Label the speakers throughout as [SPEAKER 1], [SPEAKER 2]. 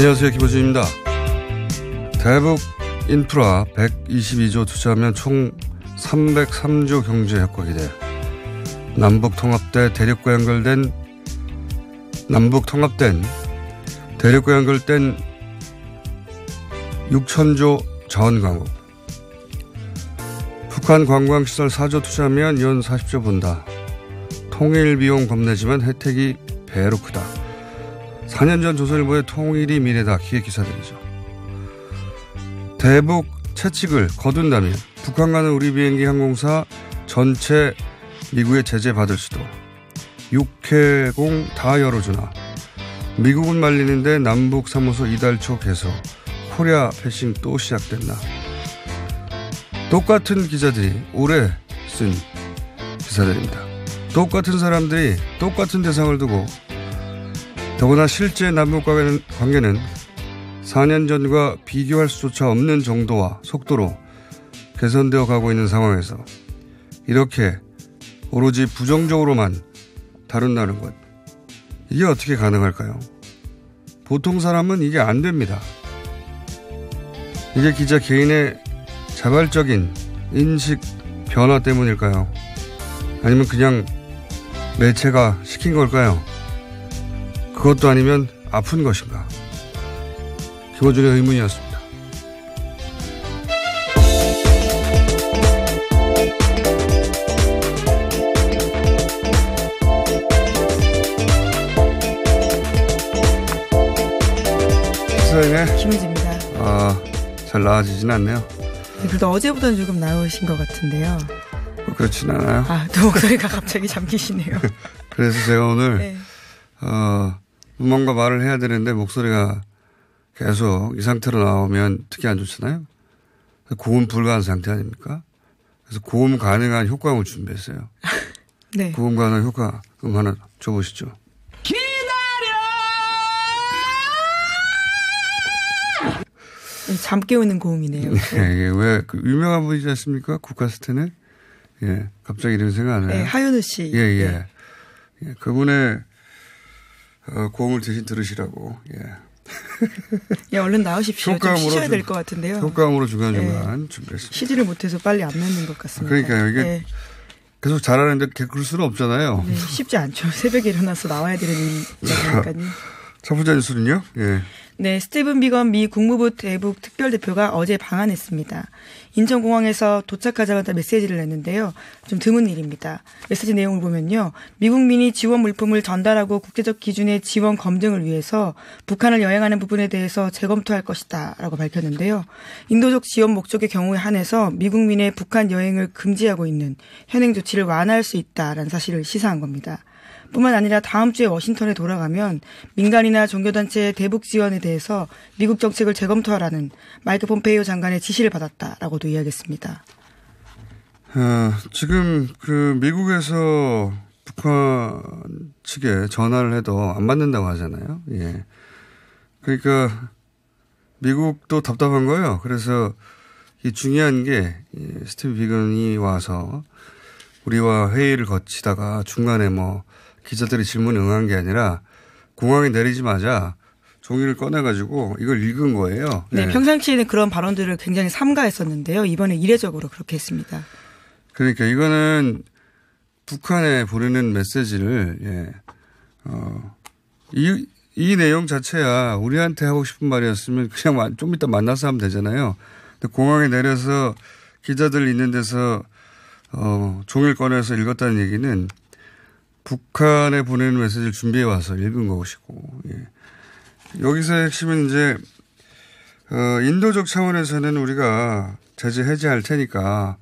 [SPEAKER 1] 안녕하세요. 김호준입니다. 대북 인프라 122조 투자하면 총 303조 경제 효과 기대. 남북 통합된 대륙과 연결된 6천조 자원 강국. 북한 관광시설 4조 투자하면 연 40조 본다. 통일 비용 겁내지만 혜택이 배로 크다. 4년 전 조선일보의 통일이 미래다 기획 기사들이죠. 대북 채찍을 거둔다면 북한과는 우리 비행기 항공사 전체 미국의 제재 받을 수도. 육해공 다 열어주나. 미국은 말리는데 남북 사무소 이달 초 개소. 코리아 패싱 또 시작됐나. 똑같은 기자들이 오래 쓴 기사들입니다. 똑같은 사람들이 똑같은 대상을 두고 더구나 실제 남북 관계는 4년 전과 비교할 수조차 없는 정도와 속도로 개선되어 가고 있는 상황에서 이렇게 오로지 부정적으로만 다룬다는 것. 이게 어떻게 가능할까요? 보통 사람은 이게 안 됩니다. 이게 기자 개인의 자발적인 인식 변화 때문일까요? 아니면 그냥 매체가 시킨 걸까요? 그것도 아니면 아픈 것인가? 김호준의 의문이었습니다.
[SPEAKER 2] 김은지입니다.
[SPEAKER 1] 잘 나아지진 않네요.
[SPEAKER 2] 네, 그래도 어제보다는 조금 나으신 것 같은데요.
[SPEAKER 1] 그렇진 않아요.
[SPEAKER 2] 또 목소리가 갑자기 잠기시네요.
[SPEAKER 1] 그래서 제가 오늘
[SPEAKER 2] 네.
[SPEAKER 1] 뭔가 말을 해야 되는데 목소리가 계속 이 상태로 나오면 특히 안 좋잖아요. 고음 불가한 상태 아닙니까? 그래서 고음 가능한 효과음을 준비했어요.
[SPEAKER 2] 네.
[SPEAKER 1] 고음 가능한 효과음 하나 줘보시죠.
[SPEAKER 2] 잠 깨우는 고음이네요.
[SPEAKER 1] 네, 이게 왜 유명한 분이지 않습니까? 국카스테는. 예, 갑자기 이런 생각 안 해요.
[SPEAKER 2] 네, 하윤우 씨.
[SPEAKER 1] 예.
[SPEAKER 2] 네.
[SPEAKER 1] 예, 그분의 고음을 대신 들으시라고. 예.
[SPEAKER 2] 예, 얼른 나오십시오. 좀 쉬셔야 될 것 같은데요.
[SPEAKER 1] 효과음으로 중간중간 준비했습니다.
[SPEAKER 2] 쉬지를 못해서 빨리 안 맺는 것 같습니다.
[SPEAKER 1] 그러니까요. 이게 계속 잘하는데 그럴 수는 없잖아요.
[SPEAKER 2] 네, 쉽지 않죠. 새벽에 일어나서 나와야 되는 일이니까요.
[SPEAKER 1] 첫 번째 뉴스는요? 예.
[SPEAKER 2] 네, 스티븐 비건 미 국무부 대북 특별대표가 어제 방한했습니다. 인천공항에서 도착하자마자 메시지를 냈는데요. 좀 드문 일입니다. 메시지 내용을 보면요. 미국민이 지원 물품을 전달하고 국제적 기준의 지원 검증을 위해서 북한을 여행하는 부분에 대해서 재검토할 것이다 라고 밝혔는데요. 인도적 지원 목적의 경우에 한해서 미국민의 북한 여행을 금지하고 있는 현행 조치를 완화할 수 있다라는 사실을 시사한 겁니다. 뿐만 아니라 다음 주에 워싱턴에 돌아가면 민간이나 종교단체의 대북 지원에 대해서 미국 정책을 재검토하라는 마이크 폼페이오 장관의 지시를 받았다라고도 이야기했습니다.
[SPEAKER 1] 지금 미국에서 북한 측에 전화를 해도 안 받는다고 하잖아요. 예. 그러니까 미국도 답답한 거예요. 그래서 이 중요한 게 스티브 비건이 와서 우리와 회의를 거치다가 중간에 기자들이 질문에 응한 게 아니라 공항에 내리자마자 종이를 꺼내가지고 이걸 읽은 거예요.
[SPEAKER 2] 네, 평상시에는 그런 발언들을 굉장히 삼가했었는데요. 이번에 이례적으로 그렇게 했습니다.
[SPEAKER 1] 그러니까 이거는 북한에 보내는 메시지를 이 내용 자체야 우리한테 하고 싶은 말이었으면 그냥 좀 이따 만나서 하면 되잖아요. 근데 공항에 내려서 기자들 있는 데서 종이를 꺼내서 읽었다는 얘기는 북한에 보내는 메시지를 준비해 와서 읽은 것이고, 예. 여기서 핵심은 이제, 인도적 차원에서는 우리가 제재 해제할 테니까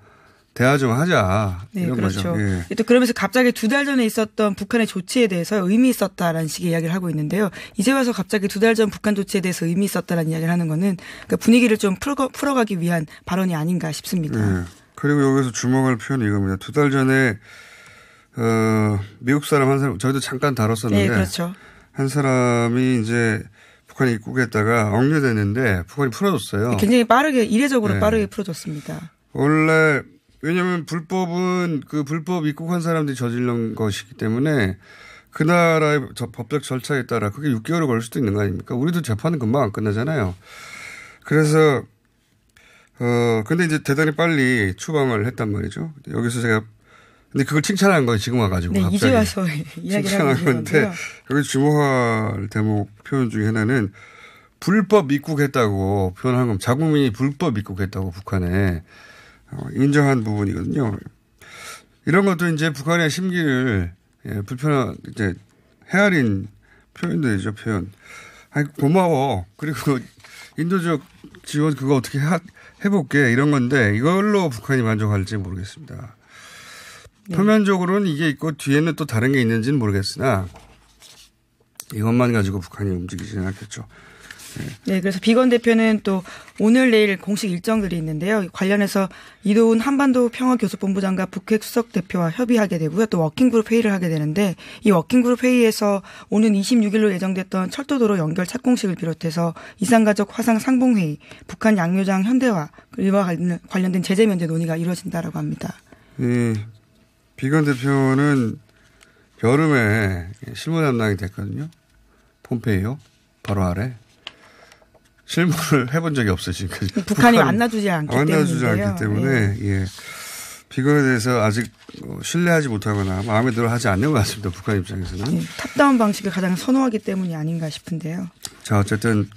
[SPEAKER 1] 대화 좀 하자.
[SPEAKER 2] 네,
[SPEAKER 1] 이런
[SPEAKER 2] 그렇죠.
[SPEAKER 1] 거죠. 예.
[SPEAKER 2] 또 그러면서 갑자기 2달 전에 있었던 북한의 조치에 대해서 의미 있었다라는 식의 이야기를 하고 있는데요. 이제 와서 갑자기 2달 전 북한 조치에 대해서 의미 있었다라는 이야기를 하는 거는 그러니까 분위기를 좀 풀어가기 위한 발언이 아닌가 싶습니다.
[SPEAKER 1] 예. 그리고 여기서 주목할 표현이 이겁니다. 2달 전에 미국 사람 한 사람, 저희도 잠깐 다뤘었는데.
[SPEAKER 2] 네, 그렇죠.
[SPEAKER 1] 한 사람이 이제 북한에 입국했다가 억류됐는데 북한이 풀어줬어요.
[SPEAKER 2] 굉장히 빠르게, 이례적으로
[SPEAKER 1] 네.
[SPEAKER 2] 빠르게 풀어줬습니다.
[SPEAKER 1] 원래, 왜냐면 불법 입국한 사람들이 저지른 것이기 때문에 그 나라의 법적 절차에 따라 그게 6개월을 걸릴 수도 있는 거 아닙니까? 우리도 재판은 금방 안 끝나잖아요. 그래서 근데 이제 대단히 빨리 추방을 했단 말이죠. 여기서 제가 근데 그걸 칭찬한 거예요. 지금 와가지고.
[SPEAKER 2] 네, 이제 와서 이야기를 하고 있는 건데
[SPEAKER 1] 여기 주목할 대목 표현 중에 하나는 불법 입국했다고 표현한 겁니다. 자국민이 불법 입국했다고 북한에 인정한 부분이거든요. 이런 것도 이제 북한의 심기를 이제 헤아린 표현들이죠. 표현. 아니 고마워. 그리고 인도적 지원 그거 어떻게 해볼게 이런 건데 이걸로 북한이 만족할지 모르겠습니다. 네. 표면적으로는 이게 있고 뒤에는 또 다른 게 있는지는 모르겠으나 이것만 가지고 북한이 움직이지는 않겠죠.
[SPEAKER 2] 네, 그래서 비건 대표는 또 오늘 내일 공식 일정들이 있는데요. 관련해서 이도훈 한반도 평화교섭본부장과 북핵 수석 대표와 협의하게 되고요. 또 워킹그룹 회의를 하게 되는데 이 워킹그룹 회의에서 오는 26일로 예정됐던 철도도로 연결 착공식을 비롯해서 이산가족 화상 상봉회의, 북한 양묘장 현대화와 관련된 제재 면제 논의가 이루어진다라고 합니다.
[SPEAKER 1] 비건 대표는 여름에 실무 담당이 됐거든요. 폼페이오 바로 아래. 실무를 해본 적이 없어요, 지금까지.
[SPEAKER 2] 북한이 만나주지 않기
[SPEAKER 1] 때문에. 예. 비건에 대해서 아직 신뢰하지 못하거나 마음에 들어 하지 않는 것 같습니다, 북한 입장에서는.
[SPEAKER 2] 네, 탑다운 방식을 가장 선호하기 때문이 아닌가 싶은데요.
[SPEAKER 1] 자, 어쨌든,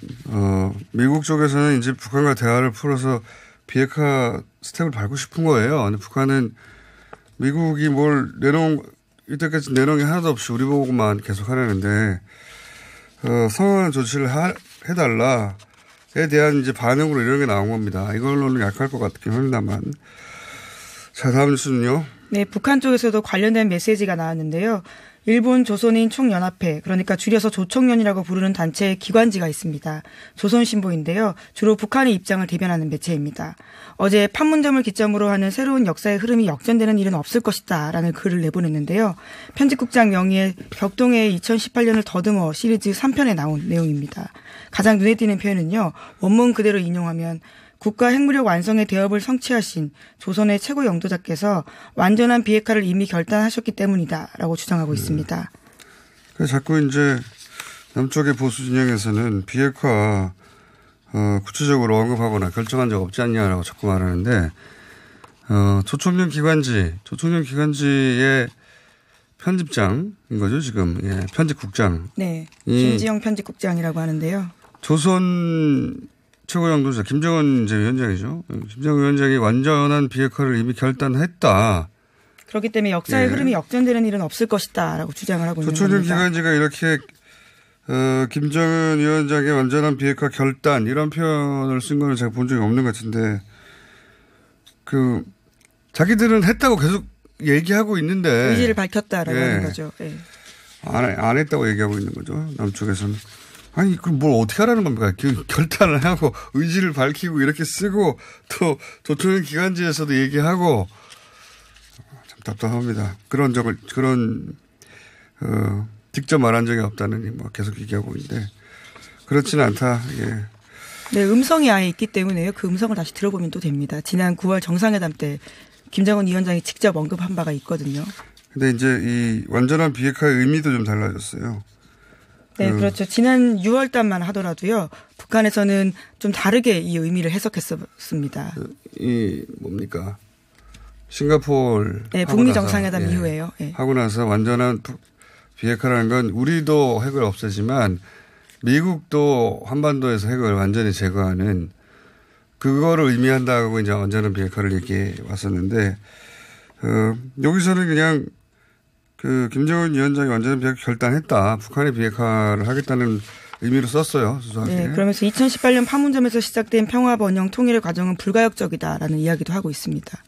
[SPEAKER 1] 미국 쪽에서는 이제 북한과 대화를 풀어서 비핵화 스텝을 밟고 싶은 거예요. 근데 북한은 미국이 뭘 이때까지 내놓은 게 하나도 없이 우리 보고만 계속 하려는데, 성황한 조치를 해달라. 에 대한 이제 반응으로 이런 게 나온 겁니다. 이걸로는 약할 것 같긴 합니다만. 자, 다음 뉴스는요.
[SPEAKER 2] 네, 북한 쪽에서도 관련된 메시지가 나왔는데요. 일본 조선인 총연합회, 그러니까 줄여서 조총련이라고 부르는 단체의 기관지가 있습니다. 조선신보인데요. 주로 북한의 입장을 대변하는 매체입니다. 어제 판문점을 기점으로 하는 새로운 역사의 흐름이 역전되는 일은 없을 것이다 라는 글을 내보냈는데요. 편집국장 명의의 벽동의 2018년을 더듬어 시리즈 3편에 나온 내용입니다. 가장 눈에 띄는 표현은요. 원문 그대로 인용하면 국가 핵무력 완성의 대업을 성취하신 조선의 최고 영도자께서 완전한 비핵화를 이미 결단하셨기 때문이다라고 주장하고 있습니다.
[SPEAKER 1] 자꾸 이제 남쪽의 보수 진영에서는 비핵화 구체적으로 언급하거나 결정한 적 없지 않냐라고 자꾸 말하는데 조총련 기관지의 편집장인 거죠 지금. 예, 편집국장.
[SPEAKER 2] 네, 김지영 편집국장이라고 하는데요.
[SPEAKER 1] 조선 최고 영도자 김정은 이제 위원장이죠. 김정은 위원장이 완전한 비핵화를 이미 결단했다.
[SPEAKER 2] 그렇기 때문에 역사의 흐름이 역전되는 일은 없을 것이다라고 주장을 하고 있는 겁니다.
[SPEAKER 1] 조총련 기관지가 이렇게 김정은 위원장의 완전한 비핵화 결단 이런 표현을 쓴 거는 제가 본 적이 없는 것 같은데 자기들은 했다고 계속 얘기하고 있는데
[SPEAKER 2] 의지를 밝혔다라고 하는 거죠. 네.
[SPEAKER 1] 안 했다고 얘기하고 있는 거죠. 남쪽에서는. 아니, 그럼 뭘 어떻게 하라는 겁니까? 결단을 하고 의지를 밝히고 이렇게 쓰고 또 조총련 기관지에서도 얘기하고 참 답답합니다. 직접 말한 적이 없다느니 계속 얘기하고 있는데 그렇지는 않다. 예.
[SPEAKER 2] 네, 음성이 아예 있기 때문에요. 그 음성을 다시 들어보면 또 됩니다. 지난 9월 정상회담 때 김정은 위원장이 직접 언급한 바가 있거든요.
[SPEAKER 1] 근데 이제 이 완전한 비핵화의 의미도 좀 달라졌어요.
[SPEAKER 2] 네, 그렇죠. 지난 6월 달만 하더라도요. 북한에서는 좀 다르게 이 의미를 해석했었습니다.
[SPEAKER 1] 뭡니까? 싱가포르.
[SPEAKER 2] 네, 북미 정상회담 이후에요. 네.
[SPEAKER 1] 하고 나서 완전한 비핵화라는 건 우리도 핵을 없애지만 미국도 한반도에서 핵을 완전히 제거하는 그거를 의미한다고 이제 완전한 비핵화를 얘기해 왔었는데, 여기서는 그냥 김정은 위원장이 완전한 비핵화 결단했다. 북한의 비핵화를 하겠다는 의미로 썼어요. 수사하게.
[SPEAKER 2] 네, 그러면서 2018년 판문점에서 시작된 평화 번영 통일의 과정은 불가역적이다라는 이야기도 하고 있습니다.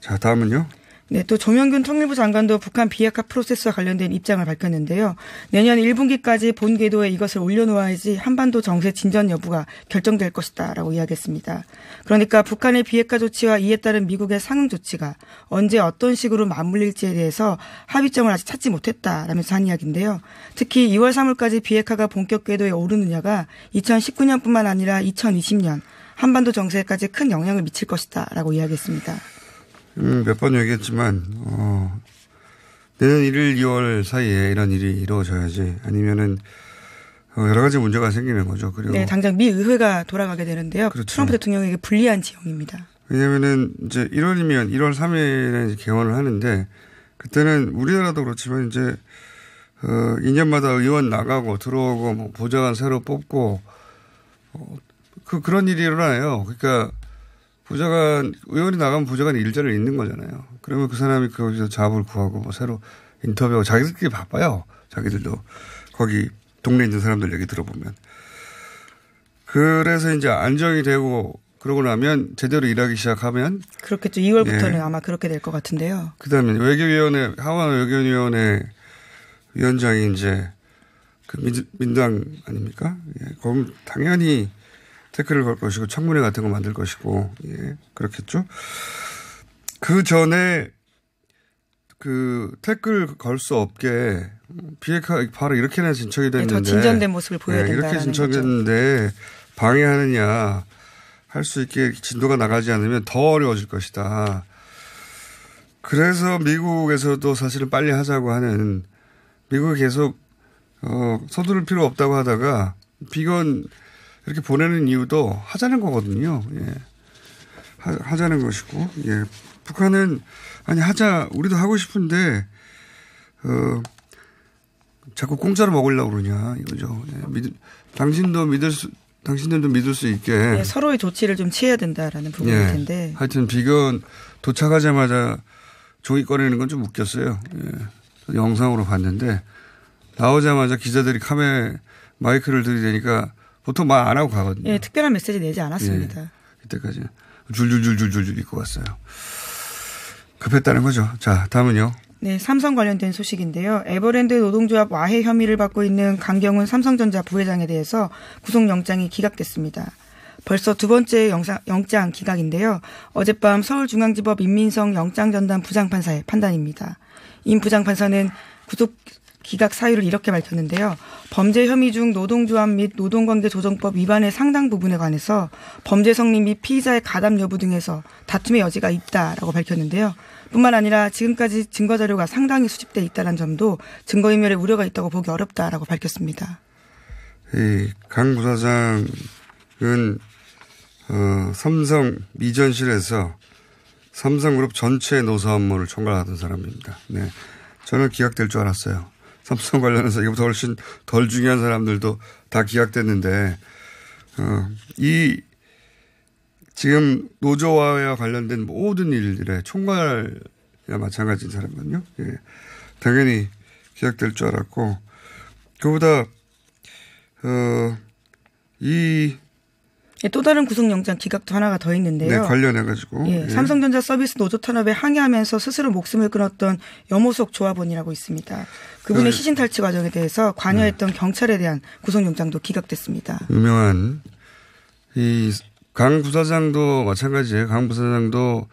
[SPEAKER 1] 자, 다음은요.
[SPEAKER 2] 네, 또 조명균 통일부 장관도 북한 비핵화 프로세스와 관련된 입장을 밝혔는데요. 내년 1분기까지 본 궤도에 이것을 올려놓아야지 한반도 정세 진전 여부가 결정될 것이다라고 이야기했습니다. 그러니까 북한의 비핵화 조치와 이에 따른 미국의 상응 조치가 언제 어떤 식으로 맞물릴지에 대해서 합의점을 아직 찾지 못했다라면서 한 이야기인데요. 특히 2월 3월까지 비핵화가 본격 궤도에 오르느냐가 2019년뿐만 아니라 2020년 한반도 정세까지 큰 영향을 미칠 것이다라고 이야기했습니다.
[SPEAKER 1] 몇 번 얘기했지만 내년 1일, 2월 사이에 이런 일이 이루어져야지 아니면은 여러 가지 문제가 생기는 거죠. 그리고
[SPEAKER 2] 네, 당장 미 의회가 돌아가게 되는데요. 그렇죠. 트럼프 대통령에게 불리한 지형입니다.
[SPEAKER 1] 왜냐면은 이제 1월이면 1월 3일에 개원을 하는데 그때는 우리나라도 그렇지만 이제 2년마다 의원 나가고 들어오고 뭐 보좌관 새로 뽑고 그런 일이 일어나요. 그러니까 의원이 나가면 보좌관이 일자리를 잃는 거잖아요. 그러면 그 사람이 거기서 잡을 구하고 뭐 새로 인터뷰하고 자기들끼리 바빠요. 자기들도 거기 동네에 있는 사람들 얘기 들어보면. 그래서 이제 안정이 되고 그러고 나면 제대로 일하기 시작하면.
[SPEAKER 2] 그렇겠죠. 2월부터는 예. 아마 그렇게 될 것 같은데요.
[SPEAKER 1] 그 다음에 하원 외교위원회 위원장이 이제 그 민당 아닙니까? 예. 그럼 당연히 태클을 걸 것이고 청문회 같은 거 만들 것이고, 예. 그렇겠죠. 그 전에 그 태클 걸 수 없게 비핵화 바로 이렇게나 진척이 됐는데.
[SPEAKER 2] 네, 더 진전된 모습을 보여야 된다는
[SPEAKER 1] 이렇게 진척했는데 방해하느냐 할 수 있게 진도가 나가지 않으면 더 어려워질 것이다. 그래서 미국에서도 사실은 빨리 하자고 하는 미국이 계속 서두를 필요 없다고 하다가 비건 이렇게 보내는 이유도 하자는 거거든요. 예. 하자는 것이고, 예. 북한은 아니 하자 우리도 하고 싶은데 자꾸 공짜로 먹으려고 그러냐 이거죠. 예. 당신들도 믿을 수 있게
[SPEAKER 2] 네, 서로의 조치를 좀 취해야 된다라는 부분일
[SPEAKER 1] 예.
[SPEAKER 2] 텐데.
[SPEAKER 1] 하여튼 비건 도착하자마자 종이 꺼내는 건 좀 웃겼어요. 예. 영상으로 봤는데 나오자마자 기자들이 마이크를 들이대니까 보통 말 안 하고 가거든요.
[SPEAKER 2] 예, 특별한 메시지 내지 않았습니다.
[SPEAKER 1] 예. 이때까지 줄줄줄줄줄 읽고 왔어요. 급했다는 거죠. 자, 다음은요.
[SPEAKER 2] 네, 삼성 관련된 소식인데요. 에버랜드 노동조합 와해 혐의를 받고 있는 강경훈 삼성전자 부회장에 대해서 구속영장이 기각됐습니다. 벌써 두 번째 영장 기각인데요. 어젯밤 서울중앙지법 임민성 영장전담 부장판사의 판단입니다. 임 부장판사는 구속 기각 사유를 이렇게 밝혔는데요. 범죄 혐의 중 노동조합 및 노동관계조정법 위반의 상당 부분에 관해서 범죄 성립 및 피의자의 가담 여부 등에서 다툼의 여지가 있다라고 밝혔는데요. 뿐만 아니라 지금까지 증거자료가 상당히 수집돼 있다는 점도 증거인멸의 우려가 있다고 보기 어렵다라고 밝혔습니다.
[SPEAKER 1] 강 부사장은 삼성 미전실에서 삼성그룹 전체 노사 업무를 총괄하던 사람입니다. 네, 저는 기각될 줄 알았어요. 삼성 관련해서 이거보다 훨씬 덜 중요한 사람들도 다 기각됐는데 지금 노조와와 관련된 모든 일들의 총괄이나 마찬가지인 사람이거든요. 예. 당연히 기각될 줄 알았고 그보다
[SPEAKER 2] 또 다른 구속영장 기각도 하나가 더 있는데요.
[SPEAKER 1] 네, 관련해가지고.
[SPEAKER 2] 예, 삼성전자 서비스 노조 탄압에 항의하면서 스스로 목숨을 끊었던 염호석 조합원이라고 있습니다. 그분의 시신 탈취 과정에 대해서 관여했던 경찰에 대한 구속영장도 기각됐습니다.
[SPEAKER 1] 유명한 강 부사장도 마찬가지예요. 강 부사장도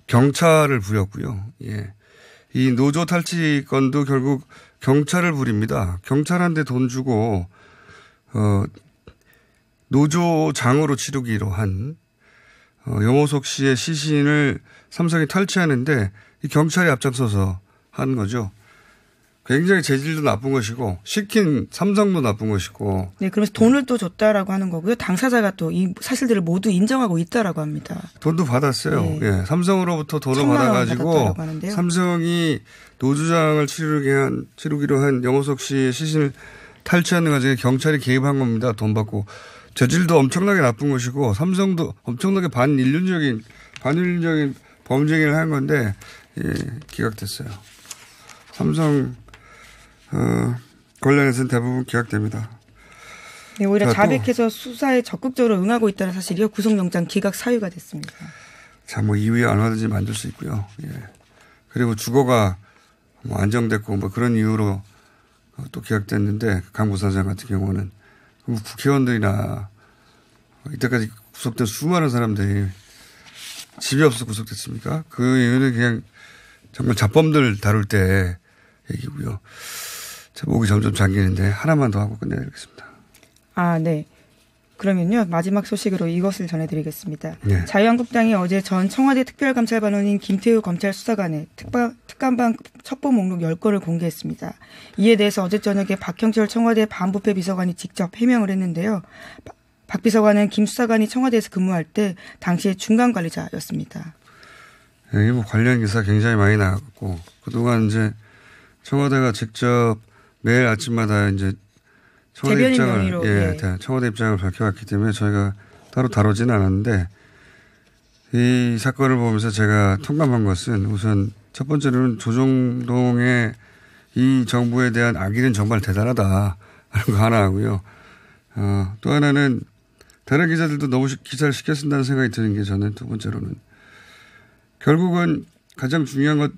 [SPEAKER 1] 경찰을 부렸고요. 예. 이 노조 탈취 건도 결국 경찰을 부립니다. 경찰한테 돈 주고 노조장으로 치르기로 한 염호석 씨의 시신을 삼성이 탈취하는데 이 경찰이 앞장서서 한 거죠. 굉장히 재질도 나쁜 것이고 시킨 삼성도 나쁜 것이고.
[SPEAKER 2] 네, 그러면서 돈을 또 줬다라고 하는 거고요. 당사자가 또 이 사실들을 모두 인정하고 있다라고 합니다.
[SPEAKER 1] 돈도 받았어요. 네. 예, 삼성으로부터 돈을 받아가지고 삼성이 노조장을 치르기로 한 염호석 씨의 시신을 탈취하는 과정에 경찰이 개입한 겁니다. 돈 받고. 재질도 엄청나게 나쁜 것이고 삼성도 엄청나게 반인륜적인 범죄 행위를 한 건데 예, 기각됐어요. 삼성 관련해서는 대부분 기각됩니다.
[SPEAKER 2] 네, 오히려 자백해서 수사에 적극적으로 응하고 있다는 사실이요. 구속영장 기각 사유가 됐습니다.
[SPEAKER 1] 자, 뭐 이후에 얼마든지 만들 수 있고요. 예. 그리고 주거가 뭐 안정됐고 뭐 그런 이유로 또 기각됐는데 강 부사장 같은 경우는 국회의원들이나 이때까지 구속된 수많은 사람들이 집이 없어서 구속됐습니까? 그 이유는 그냥 정말 잡범들 다룰 때 얘기고요. 자, 목이 점점 잠기는데 하나만 더 하고 끝내야겠습니다.
[SPEAKER 2] 아, 네. 그러면요. 마지막 소식으로 이것을 전해드리겠습니다.
[SPEAKER 1] 네.
[SPEAKER 2] 자유한국당이 어제 전 청와대 특별감찰반원인 김태우 검찰수사관의 특감반 첩보 목록 10건을 공개했습니다. 이에 대해서 어제 저녁에 박형철 청와대 반부패 비서관이 직접 해명을 했는데요. 박 비서관은 김 수사관이 청와대에서 근무할 때 당시에 중간관리자였습니다.
[SPEAKER 1] 네, 뭐 관련 기사 굉장히 많이 나왔고 그동안 이제 청와대가 직접 매일 아침마다 이제 청와대 입장을 청와대 입장을 밝혀왔기 때문에 저희가 따로 다루지는 않았는데 이 사건을 보면서 제가 통감한 것은 우선 첫 번째로는 조정동의 이 정부에 대한 악의는 정말 대단하다 하는 거 하나 하고요. 또 하나는 다른 기자들도 너무 기사를 시켜 쓴다는 생각이 드는 게 저는 두 번째로는 결국은 가장 중요한 것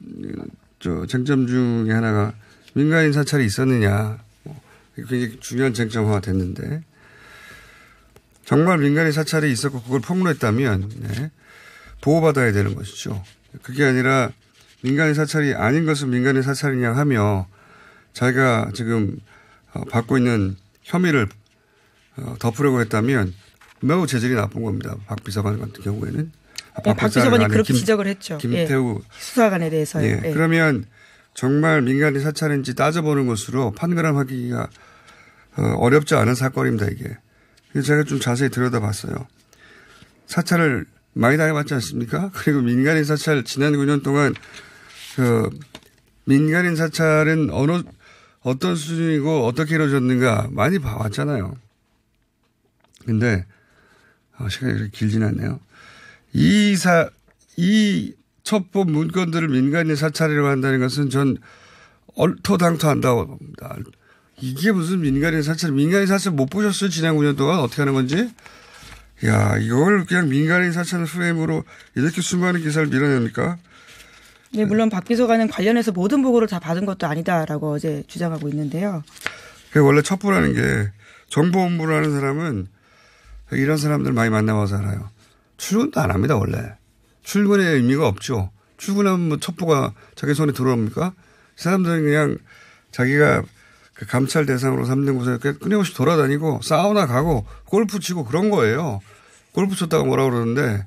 [SPEAKER 1] 쟁점 중에 하나가 민간인 사찰이 있었느냐. 굉장히 중요한 쟁점화가 됐는데 정말 민간인 사찰이 있었고 그걸 폭로했다면 네, 보호받아야 되는 것이죠. 그게 아니라 민간인 사찰이 아닌 것은 민간인 사찰이냐 하며 자기가 지금 받고 있는 혐의를 덮으려고 했다면 매우 재질이 나쁜 겁니다. 박 비서관 같은 경우에는.
[SPEAKER 2] 박 비서관이 그렇게 지적을 했죠.
[SPEAKER 1] 김태우
[SPEAKER 2] 수사관에 대해서요.
[SPEAKER 1] 예. 예. 그러면 정말 민간인 사찰인지 따져보는 것으로 판가름하기가 어렵지 않은 사건입니다. 이게. 제가 좀 자세히 들여다봤어요. 사찰을 많이 당해봤지 않습니까? 그리고 민간인 사찰 지난 9년 동안 민간인 사찰은 어떤 수준이고 어떻게 이루어졌는가 많이 봐왔잖아요. 근데 시간이 그렇게 길진 않네요. 이 첩보 문건들을 민간인 사찰이라고 한다는 것은 전 얼토당토한다고 봅니다. 이게 무슨 민간인 사찰 못 보셨어요? 지난 9년 동안 어떻게 하는 건지? 야, 이걸 그냥 민간인 사찰 프레임으로 이렇게 수많은 기사를 밀어냅니까?
[SPEAKER 2] 네, 물론 박 비서관은 관련해서 모든 보고를 다 받은 것도 아니다라고 어제 주장하고 있는데요.
[SPEAKER 1] 원래 첩보라는 게 정보본부라는 사람은 이런 사람들 많이 만나봐서 알아요. 출근도 안 합니다, 원래. 출근의 의미가 없죠. 출근하면 뭐 첩보가 자기 손에 들어옵니까? 이 사람들은 그냥 자기가 그 감찰 대상으로 삼는 곳에 끊임없이 돌아다니고 사우나 가고 골프 치고 그런 거예요. 골프 쳤다가 뭐라고 그러는데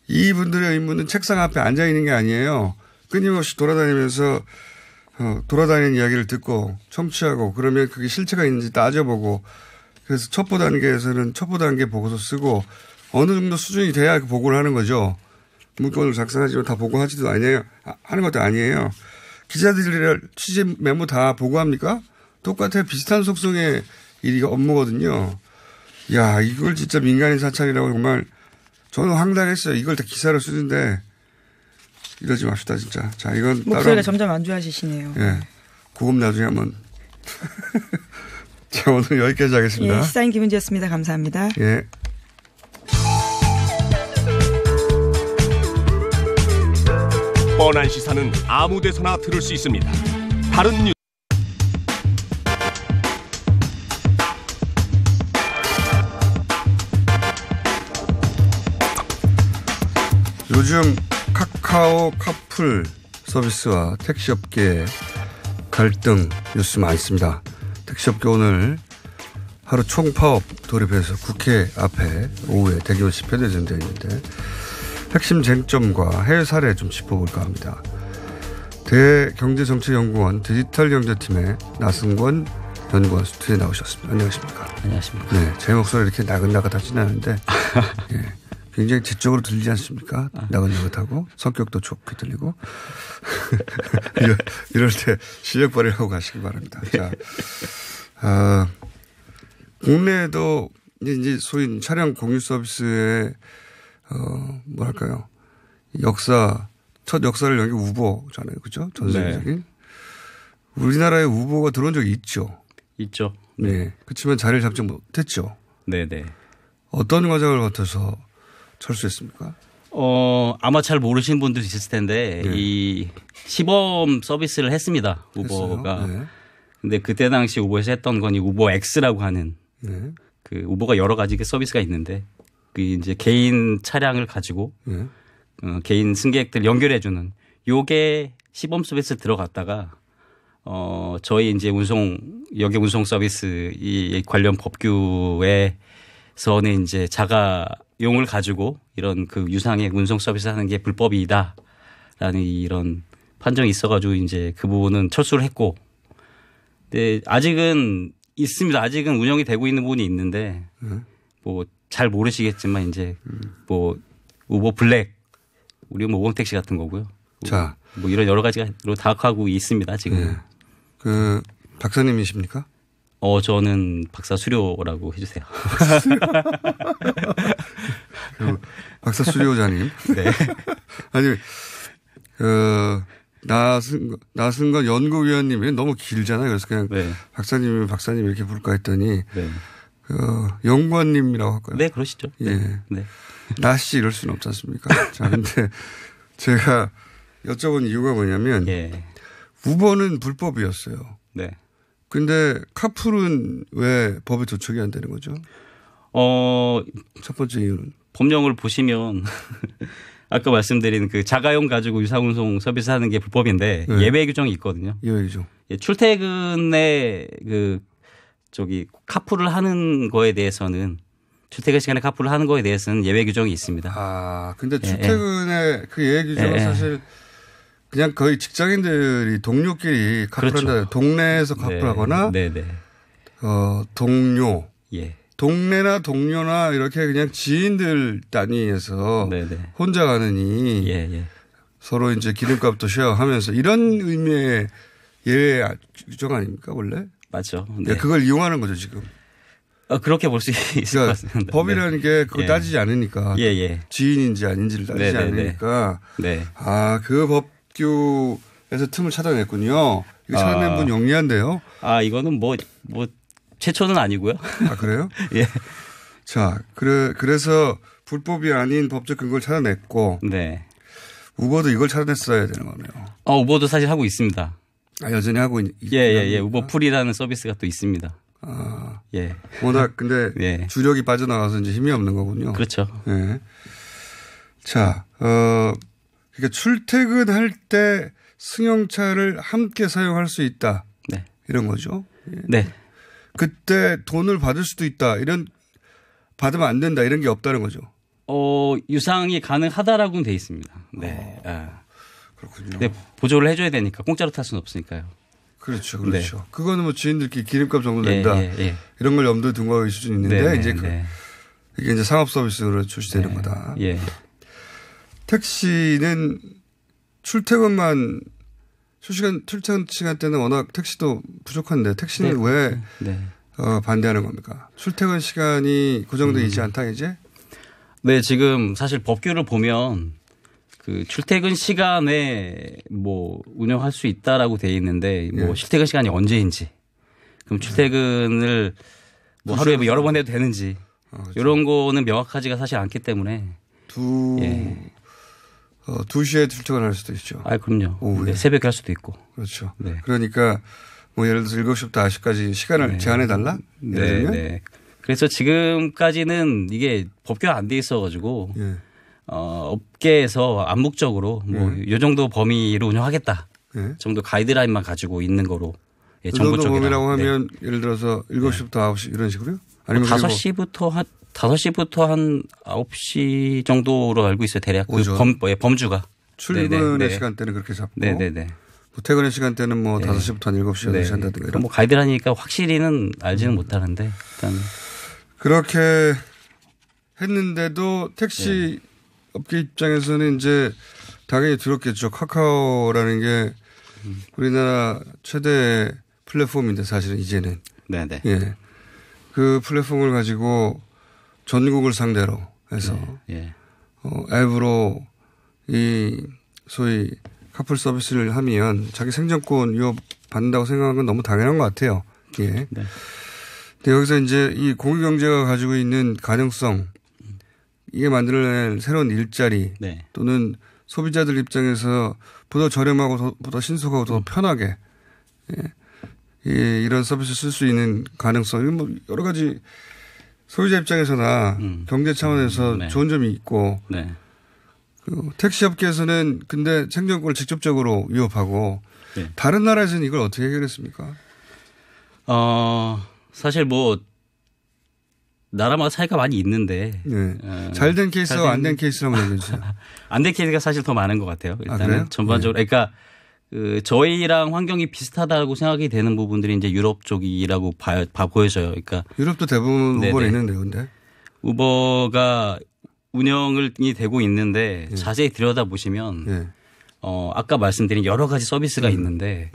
[SPEAKER 1] 이분들의 의무는 책상 앞에 앉아 있는 게 아니에요. 끊임없이 돌아다니면서 돌아다니는 이야기를 듣고 청취하고 그러면 그게 실체가 있는지 따져보고 그래서 첩보 단계에서는 첩보 단계 보고서 쓰고 어느 정도 수준이 돼야 그 보고를 하는 거죠. 문건을 작성하지만 다 보고하지도 아니에요. 하는 것도 아니에요. 기자들이랑 취재 메모 다 보고합니까? 똑같아요. 비슷한 속성의 일이 업무거든요. 야, 이걸 진짜 민간인 사찰이라고 정말 저는 황당했어요. 이걸 다 기사로 쓰는데 이러지 맙시다 진짜. 자, 이건
[SPEAKER 2] 목소리가 점점 안 좋아지시네요.
[SPEAKER 1] 예, 그건 나중에 한번. 자, 오늘 여기까지 하겠습니다.
[SPEAKER 2] 예, 시사인 김은지였습니다. 감사합니다.
[SPEAKER 1] 예.
[SPEAKER 3] 뻔한 시사는 아무 데서나 들을 수 있습니다. 다른 뉴스.
[SPEAKER 1] 요즘 카카오 카풀 서비스와 택시업계 갈등 뉴스 많습니다. 택시업계 오늘 하루 총파업 돌입해서 국회 앞에 오후에 대기실시 표대전되어 있는데 핵심 쟁점과 해외 사례 좀 짚어볼까 합니다. 대경제정책연구원 디지털경제팀의 나승권 연구원 스튜디오에 나오셨습니다. 안녕하십니까?
[SPEAKER 4] 안녕하십니까?
[SPEAKER 1] 네, 제 목소리 이렇게 나긋나긋하진 않은데 예, 굉장히 지적으로 들리지 않습니까? 나긋나긋하고 성격도 좋게 들리고 이럴 때 실력 발휘하고 가시기 바랍니다. 자, 국내에도 이제 소위 차량 공유 서비스의 뭐랄까요. 첫 역사를 연기 우버잖아요. 그죠? 전 세계적인. 네. 우리나라에 우버가 들어온 적이 있죠.
[SPEAKER 4] 있죠.
[SPEAKER 1] 네. 그렇지만 자리를 잡지 못했죠.
[SPEAKER 4] 네네.
[SPEAKER 1] 어떤 과정을 거쳐서 철수했습니까?
[SPEAKER 4] 아마 잘 모르시는 분들도 있을 텐데, 네. 이 시범 서비스를 했습니다. 우버가. 네. 근데 그때 당시 우버에서 했던 건 이 우버 X라고 하는 네. 그 우버가 여러 가지 서비스가 있는데, 그 이제 개인 차량을 가지고 네. 개인 승객들 연결해주는 요게 시범 서비스 들어갔다가 저희 이제 여객 운송 서비스 이 관련 법규에 내에서는 이제 자가용을 가지고 이런 그 유상의 운송 서비스 하는 게 불법이다라는 이런 판정이 있어가지고 이제 그 부분은 철수를 했고, 근데 아직은 있습니다. 아직은 운영이 되고 있는 부분이 있는데 뭐 잘 모르시겠지만 이제 뭐 우버 블랙, 우리 뭐 우범택시 같은 거고요.
[SPEAKER 1] 자,
[SPEAKER 4] 뭐 이런 여러 가지로 다가가고 있습니다. 지금.
[SPEAKER 1] 네. 그 박사님이십니까?
[SPEAKER 4] 저는 박사 수료라고 해주세요.
[SPEAKER 1] 그 박사 수료자님.
[SPEAKER 4] 네.
[SPEAKER 1] 아니 나승건 연구위원님이 너무 길잖아요. 그래서 그냥
[SPEAKER 4] 네.
[SPEAKER 1] 박사님 이렇게 부를까 했더니
[SPEAKER 4] 네.
[SPEAKER 1] 연구원님이라고 할까요?
[SPEAKER 4] 네, 그러시죠.
[SPEAKER 1] 예.
[SPEAKER 4] 네. 네.
[SPEAKER 1] 나씨 이럴 수는 없지 않습니까? 자, 근데 제가 여쭤본 이유가 뭐냐면
[SPEAKER 4] 예.
[SPEAKER 1] 우버는 불법이었어요.
[SPEAKER 4] 네.
[SPEAKER 1] 근데 카풀은 왜 법에 도촉이 안 되는 거죠? 첫 번째 이유는
[SPEAKER 4] 법령을 보시면 아까 말씀드린 그 자가용 가지고 유상운송 서비스 하는 게 불법인데
[SPEAKER 1] 네.
[SPEAKER 4] 예외 규정이 있거든요.
[SPEAKER 1] 예외 규정.
[SPEAKER 4] 출퇴근에 카풀을 하는 거에 대해서는 출퇴근 시간에 카풀을 하는 거에 대해서는 예외 규정이 있습니다.
[SPEAKER 1] 아, 근데 출퇴근에 그 예외 규정은
[SPEAKER 4] 예.
[SPEAKER 1] 사실 그냥 거의 직장인들이 동료끼리 카풀한다.
[SPEAKER 4] 그렇죠.
[SPEAKER 1] 동네에서 카풀하거나
[SPEAKER 4] 네, 네.
[SPEAKER 1] 동료.
[SPEAKER 4] 예.
[SPEAKER 1] 동네나 동료나 이렇게 그냥 지인들 단위에서
[SPEAKER 4] 네, 네.
[SPEAKER 1] 혼자 가느니
[SPEAKER 4] 예.
[SPEAKER 1] 서로 이제 기름값도 쉐어하면서 이런 의미의 예외 규정 아닙니까 원래?
[SPEAKER 4] 맞죠.
[SPEAKER 1] 네.
[SPEAKER 4] 네.
[SPEAKER 1] 그걸 이용하는 거죠 지금.
[SPEAKER 4] 그렇게 볼 수 있을 것
[SPEAKER 1] 그러니까
[SPEAKER 4] 같습니다.
[SPEAKER 1] 법이라는 게 그거
[SPEAKER 4] 예.
[SPEAKER 1] 따지지 않으니까.
[SPEAKER 4] 예.
[SPEAKER 1] 지인인지 아닌지를 따지지
[SPEAKER 4] 네, 네, 네.
[SPEAKER 1] 않으니까.
[SPEAKER 4] 네.
[SPEAKER 1] 아, 그 법규에서 틈을 찾아냈군요. 이거 찾아낸 분 영리한데요.
[SPEAKER 4] 이거는 뭐 최초는 아니고요.
[SPEAKER 1] 아, 그래요?
[SPEAKER 4] 예.
[SPEAKER 1] 자, 그래서 불법이 아닌 법적 근거를 찾아냈고.
[SPEAKER 4] 네.
[SPEAKER 1] 우버도 이걸 찾아냈어야 되는 거네요.
[SPEAKER 4] 우버도 사실 하고 있습니다.
[SPEAKER 1] 아, 여전히 하고
[SPEAKER 4] 예. 우버 풀이라는 서비스가 또 있습니다.
[SPEAKER 1] 아.
[SPEAKER 4] 예.
[SPEAKER 1] 워낙 근데
[SPEAKER 4] 예.
[SPEAKER 1] 주력이 빠져나가서 이제 힘이 없는 거군요.
[SPEAKER 4] 그렇죠.
[SPEAKER 1] 예. 자, 그러니까 출퇴근할 때 승용차를 함께 사용할 수 있다.
[SPEAKER 4] 네.
[SPEAKER 1] 이런 거죠. 예.
[SPEAKER 4] 네.
[SPEAKER 1] 그때 돈을 받을 수도 있다. 받으면 안 된다. 이런 게 없다는 거죠.
[SPEAKER 4] 유상이 가능하다라고는 돼 있습니다. 네.
[SPEAKER 1] 그렇군요.
[SPEAKER 4] 네, 보조를 해줘야 되니까 공짜로 탈 수는 없으니까요.
[SPEAKER 1] 그렇죠.
[SPEAKER 4] 네.
[SPEAKER 1] 그거는 뭐 지인들끼리 기름값 정도 낸다.
[SPEAKER 4] 예.
[SPEAKER 1] 이런 걸 염두에 둔 거일 수도 있는데
[SPEAKER 4] 네,
[SPEAKER 1] 이제
[SPEAKER 4] 네.
[SPEAKER 1] 이게 이제 상업 서비스로 출시되는 거다.
[SPEAKER 4] 예.
[SPEAKER 1] 택시는 출퇴근 시간 때는 워낙 택시도 부족한데 택시는 왜 반대하는 겁니까? 출퇴근 시간이 고정되어 있지 않다 이제? 네,
[SPEAKER 4] 지금 사실 법규를 보면 그 출퇴근 시간에 뭐 운영할 수 있다라고 돼 있는데 뭐 실퇴근 시간이 언제인지, 그럼 출퇴근을 뭐 하루에 뭐 여러 번 해도 되는지 이런 거는 명확하지가 사실 않기 때문에
[SPEAKER 1] 2시에 출퇴근할 수도 있죠.
[SPEAKER 4] 그럼요.
[SPEAKER 1] 오후에.
[SPEAKER 4] 네, 새벽에 할 수도 있고.
[SPEAKER 1] 그렇죠.
[SPEAKER 4] 네.
[SPEAKER 1] 그러니까 뭐 예를 들어서 7시부터 9시까지 시간을 제한해 달라?
[SPEAKER 4] 네. 그래서 지금까지는 이게 법규가 안 돼 있어가지고 업계에서 암묵적으로 뭐 이 정도 범위로 운영하겠다 정도 가이드라인만 가지고 있는 거로 정부
[SPEAKER 1] 정도
[SPEAKER 4] 쪽이랑.
[SPEAKER 1] 범위라고 하면 예를 들어서 7시부터 9시 이런 식으로요? 아니면
[SPEAKER 4] 5시부터 한 9시 정도로 알고 있어요. 대략 그 범주가.
[SPEAKER 1] 출근의 시간대는 그렇게 잡고.
[SPEAKER 4] 네네네.
[SPEAKER 1] 퇴근의 시간대는 뭐 5시부터 한 7시, 8시 한다든가 이런.
[SPEAKER 4] 뭐 가이드라인이니까 확실히는 알지는 못하는데 일단
[SPEAKER 1] 그렇게 했는데도 택시 업계 입장에서는 이제 당연히 들었겠죠. 카카오라는 게 우리나라 최대 플랫폼인데 사실은 이제는.
[SPEAKER 4] 네네.
[SPEAKER 1] 예. 그 플랫폼을 가지고 전국을 상대로 해서 앱으로 이 소위 카풀 서비스를 하면 자기 생존권 위협 받는다고 생각하는 건 너무 당연한 것 같아요. 예. 네. 근데 여기서 이제 이 공유경제가 가지고 있는 가능성, 이게 만들어낼 새로운 일자리 또는 소비자들 입장에서 보다 저렴하고 보다 신속하고 더 편하게 이런 서비스 쓸 수 있는 가능성, 이건 뭐 여러 가지 소비자 입장에서나 경제 차원에서 좋은 점이 있고 그 택시 업계에서는 근데 생존권을 직접적으로 위협하고 다른 나라에서는 이걸 어떻게 해결했습니까?
[SPEAKER 4] 사실 뭐 나라마다 차이가 많이 있는데.
[SPEAKER 1] 네. 잘된 케이스와 안 된 케이스를 한번 얘기해 주세요.
[SPEAKER 4] 안 된 케이스가 사실 더 많은 것 같아요. 일단은 전반적으로.
[SPEAKER 1] 네.
[SPEAKER 4] 그러니까 저희랑 환경이 비슷하다고 생각이 되는 부분들이 이제 유럽 쪽이라고 보여져요. 그러니까
[SPEAKER 1] 유럽도 대부분 우버는 있는데요, 근데.
[SPEAKER 4] 우버가 운영이 되고 있는데 자세히 들여다보시면 아까 말씀드린 여러 가지 서비스가 있는데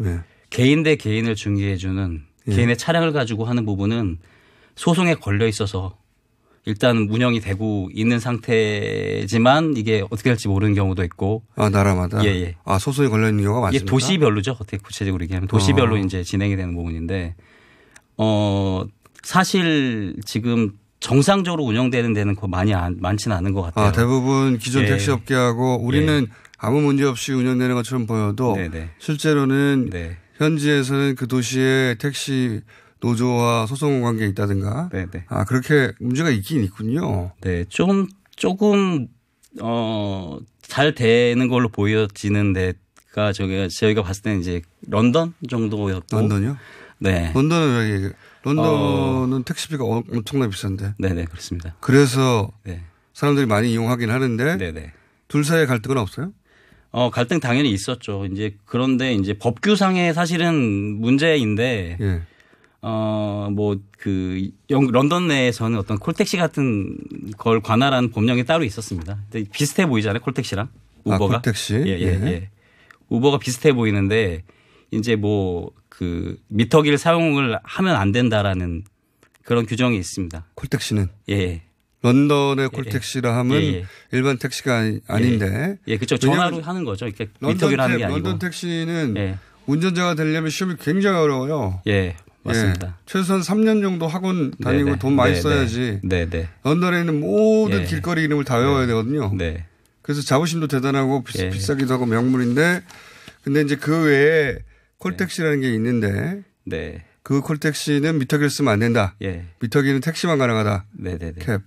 [SPEAKER 4] 개인 대 개인을 중개해주는 개인의 차량을 가지고 하는 부분은 소송에 걸려 있어서 일단 운영이 되고 있는 상태지만 이게 어떻게 될지 모르는 경우도 있고.
[SPEAKER 1] 아, 나라마다?
[SPEAKER 4] 예.
[SPEAKER 1] 아, 소송이 걸려 있는 경우가 많습니까?
[SPEAKER 4] 이게 도시별로죠. 어떻게 구체적으로 얘기하면 도시별로 이제 진행이 되는 부분인데, 사실 지금 정상적으로 운영되는 데는 많지는 않은 것 같아요.
[SPEAKER 1] 아, 대부분 기존 택시 업계하고 우리는 아무 문제 없이 운영되는 것처럼 보여도 실제로는 현지에서는 그 도시의 택시 노조와 소송 관계에 있다든가. 아, 그렇게 문제가 있긴 있군요.
[SPEAKER 4] 네. 조금, 잘 되는 걸로 보여지는 데가 저희가 봤을 때는 이제 런던 정도였고.
[SPEAKER 1] 런던이요?
[SPEAKER 4] 네.
[SPEAKER 1] 런던은 왜 얘기해요? 런던은 택시비가 엄청나게 비싼데.
[SPEAKER 4] 네네, 그렇습니다.
[SPEAKER 1] 그래서 사람들이 많이 이용하긴 하는데. 둘 사이에 갈등은 없어요?
[SPEAKER 4] 갈등 당연히 있었죠. 이제 그런데 이제 법규상의 사실은 문제인데. 런던 내에서는 어떤 콜택시 같은 걸 관할한 법령이 따로 있었습니다. 근데 비슷해 보이잖아요, 콜택시랑. 우버가.
[SPEAKER 1] 콜택시?
[SPEAKER 4] 예. 우버가 비슷해 보이는데, 이제 미터기를 사용을 하면 안 된다라는 그런 규정이 있습니다.
[SPEAKER 1] 콜택시는?
[SPEAKER 4] 예.
[SPEAKER 1] 런던의 콜택시라 하면 일반 택시가 아닌데.
[SPEAKER 4] 그렇죠. 전화로 하는 거죠. 이렇게 미터기를 하는 게 아니고.
[SPEAKER 1] 런던 택시는 운전자가 되려면 시험이 굉장히 어려워요.
[SPEAKER 4] 맞습니다.
[SPEAKER 1] 최소한 3년 정도 학원 다니고 돈 많이 써야지. 런던에 있는 모든 길거리 이름을 다 외워야 되거든요. 그래서 자부심도 대단하고 비싸기도 하고 명물인데, 근데 이제 그 외에 콜택시라는 게 있는데, 그 콜택시는 미터기를 쓰면 안 된다. 미터기는 택시만 가능하다. 캡.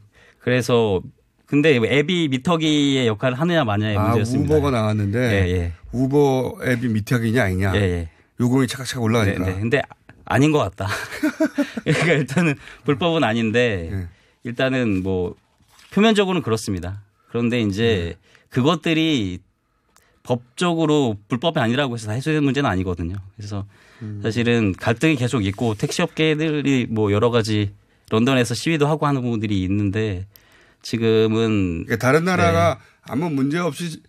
[SPEAKER 4] 그래서 근데 앱이 미터기의 역할을 하느냐 마냐의 문제였습니다.
[SPEAKER 1] 우버가 나왔는데 우버 앱이 미터기냐 아니냐. 요금이 차곡차곡 올라가니까.
[SPEAKER 4] 근데 아닌 것 같다. 그러니까 일단은 불법은 아닌데 일단은 표면적으로는 그렇습니다. 그런데 이제 그것들이 법적으로 불법이 아니라고 해서 다 해소되는 문제는 아니거든요. 그래서 사실은 갈등이 계속 있고 택시업계들이 여러 가지 런던에서 시위도 하고 하는 부분들이 있는데 지금은
[SPEAKER 1] 그러니까 다른 나라가 아무 문제 없이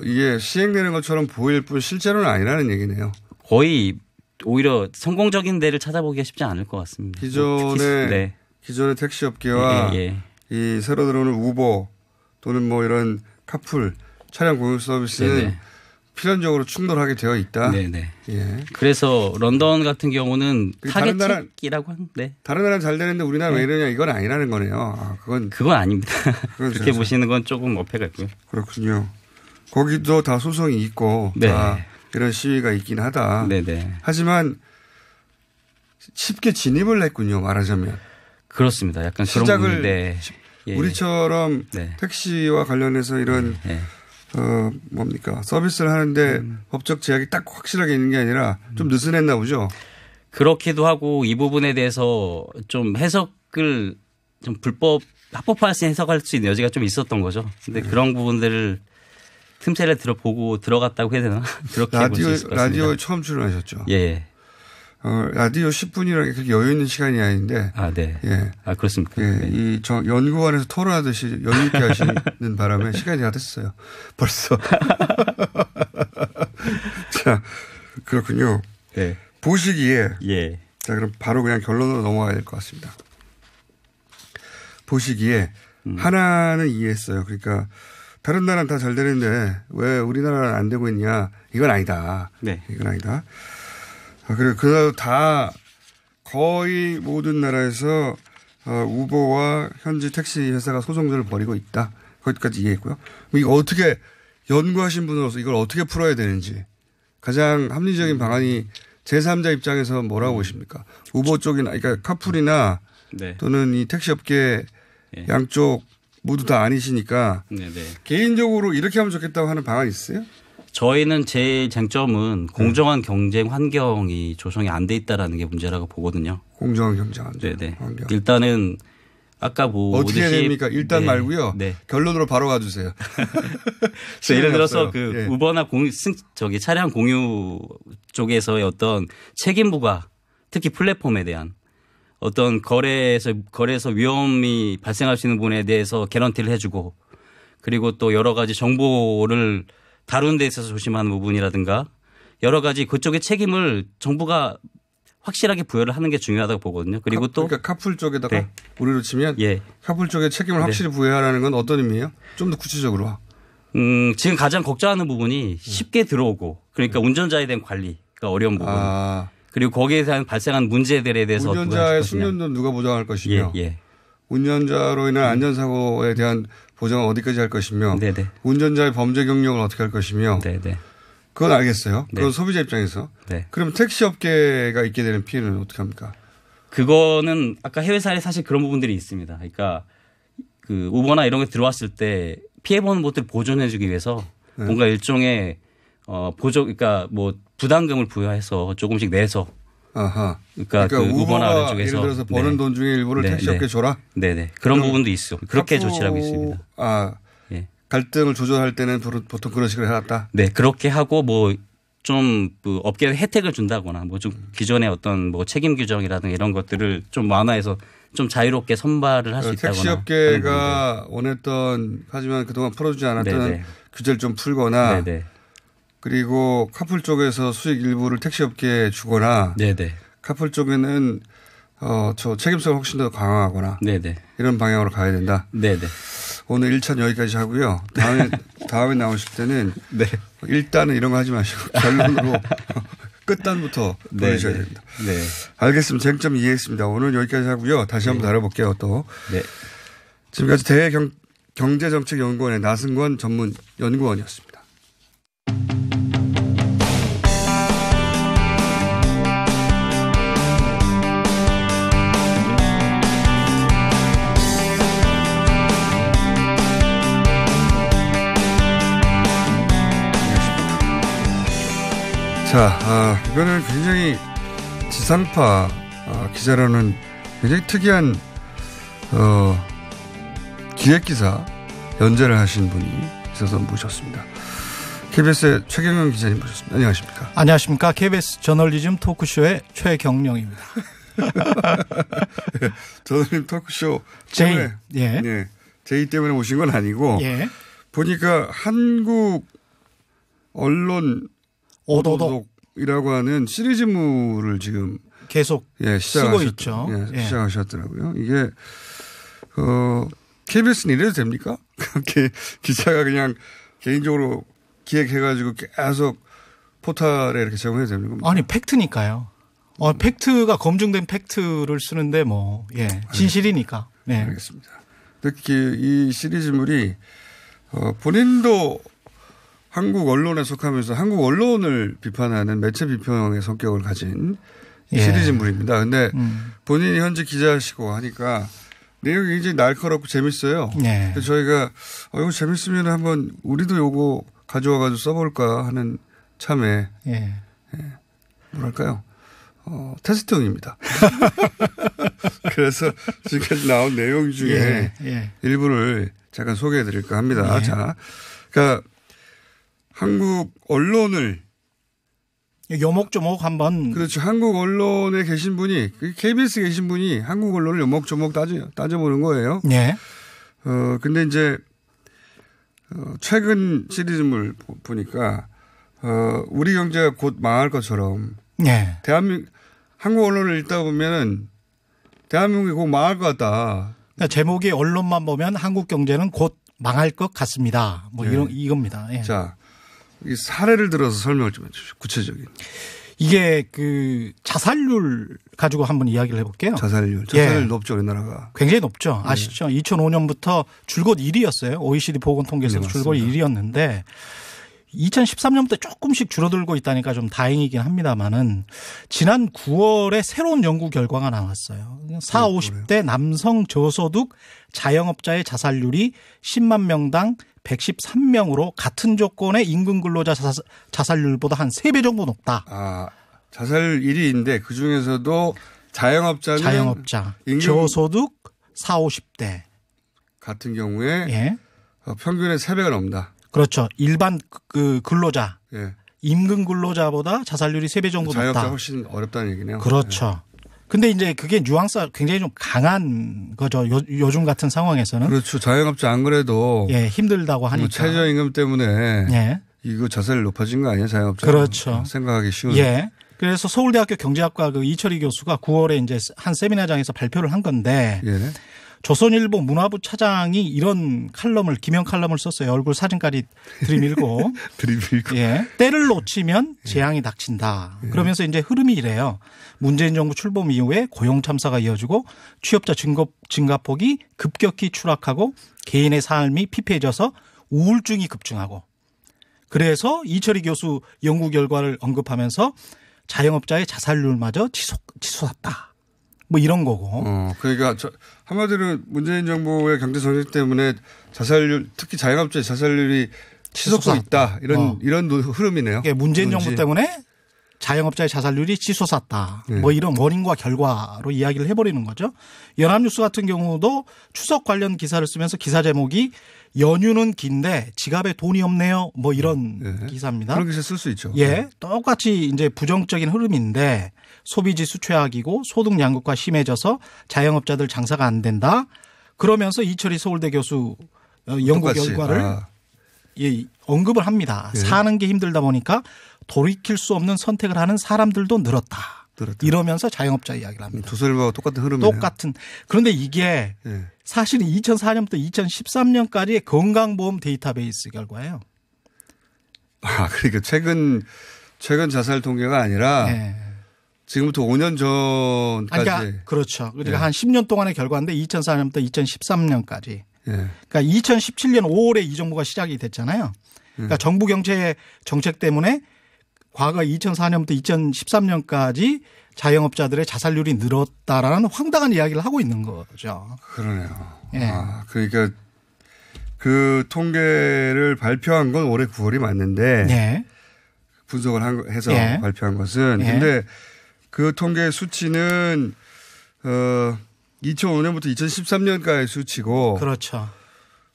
[SPEAKER 1] 이게 시행되는 것처럼 보일 뿐 실제로는 아니라는 얘기네요.
[SPEAKER 4] 거의 오히려 성공적인 데를 찾아보기가 쉽지 않을 것 같습니다.
[SPEAKER 1] 기존의 택시업계와 이 새로 들어오는 우버 또는 이런 카풀 차량 공유 서비스는 필연적으로 충돌하게 되어 있다.
[SPEAKER 4] 그래서 런던 같은 경우는 타겟책이라고 하는데
[SPEAKER 1] 다른 나라는 잘 되는데 우리나라 왜 이러냐 이건 아니라는 거네요. 그건
[SPEAKER 4] 아닙니다. 그렇게 보시는 건 조금 어폐가 있고요.
[SPEAKER 1] 그렇군요. 거기도 다 소송이 있고 다 이런 시위가 있긴 하다. 하지만 쉽게 진입을 했군요. 말하자면.
[SPEAKER 4] 그렇습니다. 약간
[SPEAKER 1] 시작을
[SPEAKER 4] 그런
[SPEAKER 1] 우리처럼 택시와 관련해서 이런 서비스를 하는데 법적 제약이 딱 확실하게 있는 게 아니라 좀 느슨했나 보죠.
[SPEAKER 4] 그렇기도 하고 이 부분에 대해서 좀 해석을 좀 합법화할 수 해석할 수 있는 여지가 좀 있었던 거죠. 근데 그런 부분들을 틈새를 들어보고 들어갔다고 해야 되나? 그렇게 볼 수 있을 것 같습니다.
[SPEAKER 1] 라디오에 처음 출연하셨죠? 라디오 10분이라는 게 그렇게 여유 있는 시간이 아닌데.
[SPEAKER 4] 그렇습니까?
[SPEAKER 1] 연구원에서 토론하듯이 여유 있게 하시는 바람에 시간이 다 됐어요. 벌써. 자, 그렇군요. 보시기에. 자, 그럼 바로 그냥 결론으로 넘어가야 될 것 같습니다. 보시기에 하나는 이해했어요. 그러니까 다른 나라는 다 잘 되는데 왜 우리나라는 안 되고 있냐. 이건 아니다. 이건 아니다. 그리고 그나마 다 거의 모든 나라에서 우버와 현지 택시 회사가 소송전을 벌이고 있다. 거기까지 이해했고요. 이거 어떻게 연구하신 분으로서 이걸 어떻게 풀어야 되는지 가장 합리적인 방안이 제3자 입장에서 뭐라고 보십니까? 우버 쪽이나 그러니까 카풀이나 또는 이 택시업계 양쪽 모두 다 아니시니까 개인적으로 이렇게 하면 좋겠다고 하는 방안이 있어요?
[SPEAKER 4] 저희는 제일 쟁점은 공정한 경쟁 환경이 조성이 안 돼 있다라는 게 문제라고 보거든요.
[SPEAKER 1] 공정한 경쟁
[SPEAKER 4] 네네.
[SPEAKER 1] 환경.
[SPEAKER 4] 일단은 아까
[SPEAKER 1] 어떻게 해야 됩니까? 일단
[SPEAKER 4] 네.
[SPEAKER 1] 말고요.
[SPEAKER 4] 네.
[SPEAKER 1] 결론으로 바로 가주세요.
[SPEAKER 4] 예를 들어서 그
[SPEAKER 1] 예.
[SPEAKER 4] 우버나 차량 공유 쪽에서의 어떤 책임 부과, 특히 플랫폼에 대한 어떤 거래에서 위험이 발생할 수 있는 부분에 대해서 개런티를 해주고, 그리고 또 여러 가지 정보를 다루는 데 있어서 조심하는 부분이라든가 여러 가지 그쪽의 책임을 정부가 확실하게 부여를 하는 게 중요하다고 보거든요. 그리고 또
[SPEAKER 1] 그러니까 카풀 쪽에다가
[SPEAKER 4] 네.
[SPEAKER 1] 우리로 치면
[SPEAKER 4] 예.
[SPEAKER 1] 카풀 쪽에 책임을 확실히 부여하라는 건 어떤 의미예요? 좀 더 구체적으로.
[SPEAKER 4] 지금 가장 걱정하는 부분이 쉽게 들어오고, 그러니까 운전자에 대한 관리가 어려운 부분. 그리고 거기에 대한 발생한 문제들에 대해서
[SPEAKER 1] 운전자의 숙련도는 누가 보장할 것이며
[SPEAKER 4] 예.
[SPEAKER 1] 운전자로 인한 안전사고에 대한 보장은 어디까지 할 것이며
[SPEAKER 4] 네네.
[SPEAKER 1] 운전자의 범죄 경력을 어떻게 할 것이며
[SPEAKER 4] 네네.
[SPEAKER 1] 그건 알겠어요. 그건
[SPEAKER 4] 네.
[SPEAKER 1] 소비자 입장에서.
[SPEAKER 4] 네.
[SPEAKER 1] 그럼 택시업계가 있게 되는 피해는 어떻게 합니까?
[SPEAKER 4] 그거는 아까 해외 사례 사실 그런 부분들이 있습니다. 그러니까 그 우버나 이런 게 들어왔을 때 피해 보는 것들을 보존해 주기 위해서 뭔가 일종의 그러니까 뭐 부담금을 부여해서 조금씩 내서
[SPEAKER 1] 아하.
[SPEAKER 4] 그러니까 그 우버나 이런 쪽에서
[SPEAKER 1] 예를 들어서 버는 돈 중에 일부를 택시업계 줘라?
[SPEAKER 4] 네네. 그런 부분도 있어. 그렇게 조치를 하고 있습니다.
[SPEAKER 1] 예. 갈등을 조절할 때는 보통 그런 식으로 해놨다?
[SPEAKER 4] 네. 그렇게 하고 뭐 좀 업계에 혜택을 준다거나 뭐 좀 기존의 어떤 뭐 책임 규정이라든가 이런 것들을 좀 완화해서 좀 자유롭게 선발을 할 수 있다거나.
[SPEAKER 1] 택시업계가 원했던 하지만 그동안 풀어주지 않았던
[SPEAKER 4] 네네.
[SPEAKER 1] 규제를 좀 풀거나
[SPEAKER 4] 네네.
[SPEAKER 1] 그리고 카풀 쪽에서 수익 일부를 택시업계에 주거나
[SPEAKER 4] 네네.
[SPEAKER 1] 카풀 쪽에는 저 책임성을 훨씬 더 강화하거나
[SPEAKER 4] 네네.
[SPEAKER 1] 이런 방향으로 가야 된다.
[SPEAKER 4] 네네.
[SPEAKER 1] 오늘 1차는 여기까지 하고요. 다음에 나오실 때는
[SPEAKER 4] 네.
[SPEAKER 1] 일단은 이런 거 하지 마시고 결론으로 끝단부터 보내셔야 됩니다.
[SPEAKER 4] 네.
[SPEAKER 1] 알겠습니다. 쟁점 이해했습니다. 오늘 여기까지 하고요. 다시 한번 다뤄볼게요. 또.
[SPEAKER 4] 네.
[SPEAKER 1] 지금까지 대경제정책연구원의 나승권 전문 연구원이었습니다. 자, 이거는 굉장히 지상파 기자라는 굉장히 특이한 기획기사 연재를 하신 분이 있어서 모셨습니다. KBS의 최경영 기자님 모셨습니다. 안녕하십니까?
[SPEAKER 5] 안녕하십니까? KBS 저널리즘 토크쇼의 최경영입니다.
[SPEAKER 1] 저널리즘 토크쇼 때문에
[SPEAKER 5] 예.
[SPEAKER 1] 제이 때문에 오신 건 아니고
[SPEAKER 5] 예.
[SPEAKER 1] 보니까 한국 언론 오도독이라고 하는 시리즈물을 지금
[SPEAKER 5] 계속 쓰고 있죠.
[SPEAKER 1] 시작하셨더라고요. 이게 KBS는 이래도 됩니까? 기자가 그냥 개인적으로 기획해가지고 계속 포털에 이렇게 제공해도 됩니까?
[SPEAKER 5] 아니 팩트니까요. 팩트가 검증된 팩트를 쓰는데 진실이니까. 네.
[SPEAKER 1] 알겠습니다. 특히 이 시리즈물이 본인도 한국 언론에 속하면서 한국 언론을 비판하는 매체 비평의 성격을 가진 시리즈물입니다. 그런데 본인이 현재 기자시고 하니까 내용이 굉장히 날카롭고 재밌어요.
[SPEAKER 5] 네.
[SPEAKER 1] 그래서 저희가 이거 재밌으면 한번 우리도 요거 가져와가지고 써볼까 하는 참에 뭐랄까요. 테스트용입니다. 그래서 지금까지 나온 내용 중에 일부를 잠깐 소개해 드릴까 합니다. 자, 그러니까 한국 언론을
[SPEAKER 5] 요목조목 한번.
[SPEAKER 1] 그렇죠. 한국 언론에 계신 분이 KBS 계신 분이 한국 언론을 요목조목 따져보는 거예요.
[SPEAKER 5] 네.
[SPEAKER 1] 근데 이제 최근 시리즈물 보니까 우리 경제가 곧 망할 것처럼 한국 언론을 읽다 보면은 대한민국이 곧 망할 것 같다.
[SPEAKER 5] 그러니까 제목이 언론만 보면 한국 경제는 곧 망할 것 같습니다. 이겁니다. 예.
[SPEAKER 1] 자, 이 사례를 들어서 설명을 좀 해주십시오. 구체적인.
[SPEAKER 5] 이게 그 자살률 가지고 한번 이야기를 해볼게요.
[SPEAKER 1] 자살률 높죠, 우리나라가.
[SPEAKER 5] 굉장히 높죠. 아시죠? 2005년부터 줄곧 1위였어요. OECD 보건통계에서도 줄곧 1위였는데 2013년부터 조금씩 줄어들고 있다니까 좀 다행이긴 합니다만은 지난 9월에 새로운 연구 결과가 나왔어요. 40, 50대 남성 저소득 자영업자의 자살률이 10만 명당 113명으로 같은 조건의 임금 근로자 자살률보다 한 3배 정도 높다.
[SPEAKER 1] 아, 자살 1위인데 그중에서도 자영업자,
[SPEAKER 5] 저소득 40, 50대
[SPEAKER 1] 같은 경우에
[SPEAKER 5] 예.
[SPEAKER 1] 평균의 3배가 넘는다.
[SPEAKER 5] 그렇죠. 일반 그 근로자,
[SPEAKER 1] 예.
[SPEAKER 5] 임금 근로자보다 자살률이 3배 정도 높다.
[SPEAKER 1] 자영업자 훨씬 어렵다는 얘기네요.
[SPEAKER 5] 그렇죠. 근데 이제 그게 뉘앙스가 굉장히 좀 강한 거죠. 요즘 같은 상황에서는.
[SPEAKER 1] 그렇죠. 자영업자 안 그래도
[SPEAKER 5] 예, 힘들다고 하니까.
[SPEAKER 1] 뭐 최저임금 때문에
[SPEAKER 5] 예.
[SPEAKER 1] 이거 자살이 높아진 거 아니에요, 자영업자?
[SPEAKER 5] 그렇죠.
[SPEAKER 1] 생각하기 쉬운.
[SPEAKER 5] 예. 그래서 서울대학교 경제학과 그 이철희 교수가 9월에 이제 한 세미나장에서 발표를 한 건데
[SPEAKER 1] 예.
[SPEAKER 5] 조선일보 문화부 차장이 이런 칼럼을 기명 칼럼을 썼어요. 얼굴 사진까지 들이밀고.
[SPEAKER 1] 들이밀고.
[SPEAKER 5] 예. 때를 놓치면 재앙이 닥친다. 그러면서 이제 흐름이 이래요. 문재인 정부 출범 이후에 고용 참사가 이어지고 취업자 증가폭이 급격히 추락하고 개인의 삶이 피폐해져서 우울증이 급증하고 그래서 이철희 교수 연구 결과를 언급하면서 자영업자의 자살률마저 치솟았다. 뭐 이런 거고.
[SPEAKER 1] 그러니까 한마디로 문재인 정부의 경제 정책 때문에 자살률, 특히 자영업자의 자살률이 치솟고 있다. 이런 흐름이네요.
[SPEAKER 5] 문재인 정부 때문에 자영업자의 자살률이 치솟았다.
[SPEAKER 1] 네.
[SPEAKER 5] 뭐 이런 원인과 결과로 이야기를 해버리는 거죠. 연합뉴스 같은 경우도 추석 관련 기사를 쓰면서 기사 제목이 연휴는 긴데 지갑에 돈이 없네요. 뭐 이런
[SPEAKER 1] 네.
[SPEAKER 5] 기사입니다.
[SPEAKER 1] 그런 기사 쓸 수 있죠.
[SPEAKER 5] 예. 똑같이 이제 부정적인 흐름인데 소비지수 최악이고 소득 양극화 심해져서 자영업자들 장사가 안 된다. 그러면서 이철희 서울대 교수 연구 결과를 예, 언급을 합니다. 예. 사는 게 힘들다 보니까 돌이킬 수 없는 선택을 하는 사람들도 늘었다. 이러면서 자영업자 이야기를 합니다.
[SPEAKER 1] 조선일보와 똑같은 흐름이네요.
[SPEAKER 5] 똑같은. 그런데 이게
[SPEAKER 1] 예.
[SPEAKER 5] 사실 2004년부터 2013년까지의 건강보험 데이터베이스 결과예요.
[SPEAKER 1] 아, 그러니까 최근 자살 통계가 아니라 예. 지금부터 5년 전까지.
[SPEAKER 5] 그러니까 그렇죠. 그러니까
[SPEAKER 1] 예.
[SPEAKER 5] 한 10년 동안의 결과인데 2004년부터 2013년까지.
[SPEAKER 1] 예.
[SPEAKER 5] 그러니까 2017년 5월에 이 정부가 시작이 됐잖아요. 그러니까 정부 경제 정책 때문에 과거 2004년부터 2013년까지 자영업자들의 자살률이 늘었다라는 황당한 이야기를 하고 있는 거죠.
[SPEAKER 1] 그러네요.
[SPEAKER 5] 예.
[SPEAKER 1] 아, 그러니까 그 통계를 발표한 건 올해 9월이 맞는데
[SPEAKER 5] 예.
[SPEAKER 1] 분석을 해서
[SPEAKER 5] 예.
[SPEAKER 1] 발표한 것은
[SPEAKER 5] 예.
[SPEAKER 1] 근데 그 통계 수치는 2005년부터 2013년까지 수치고
[SPEAKER 5] 그렇죠.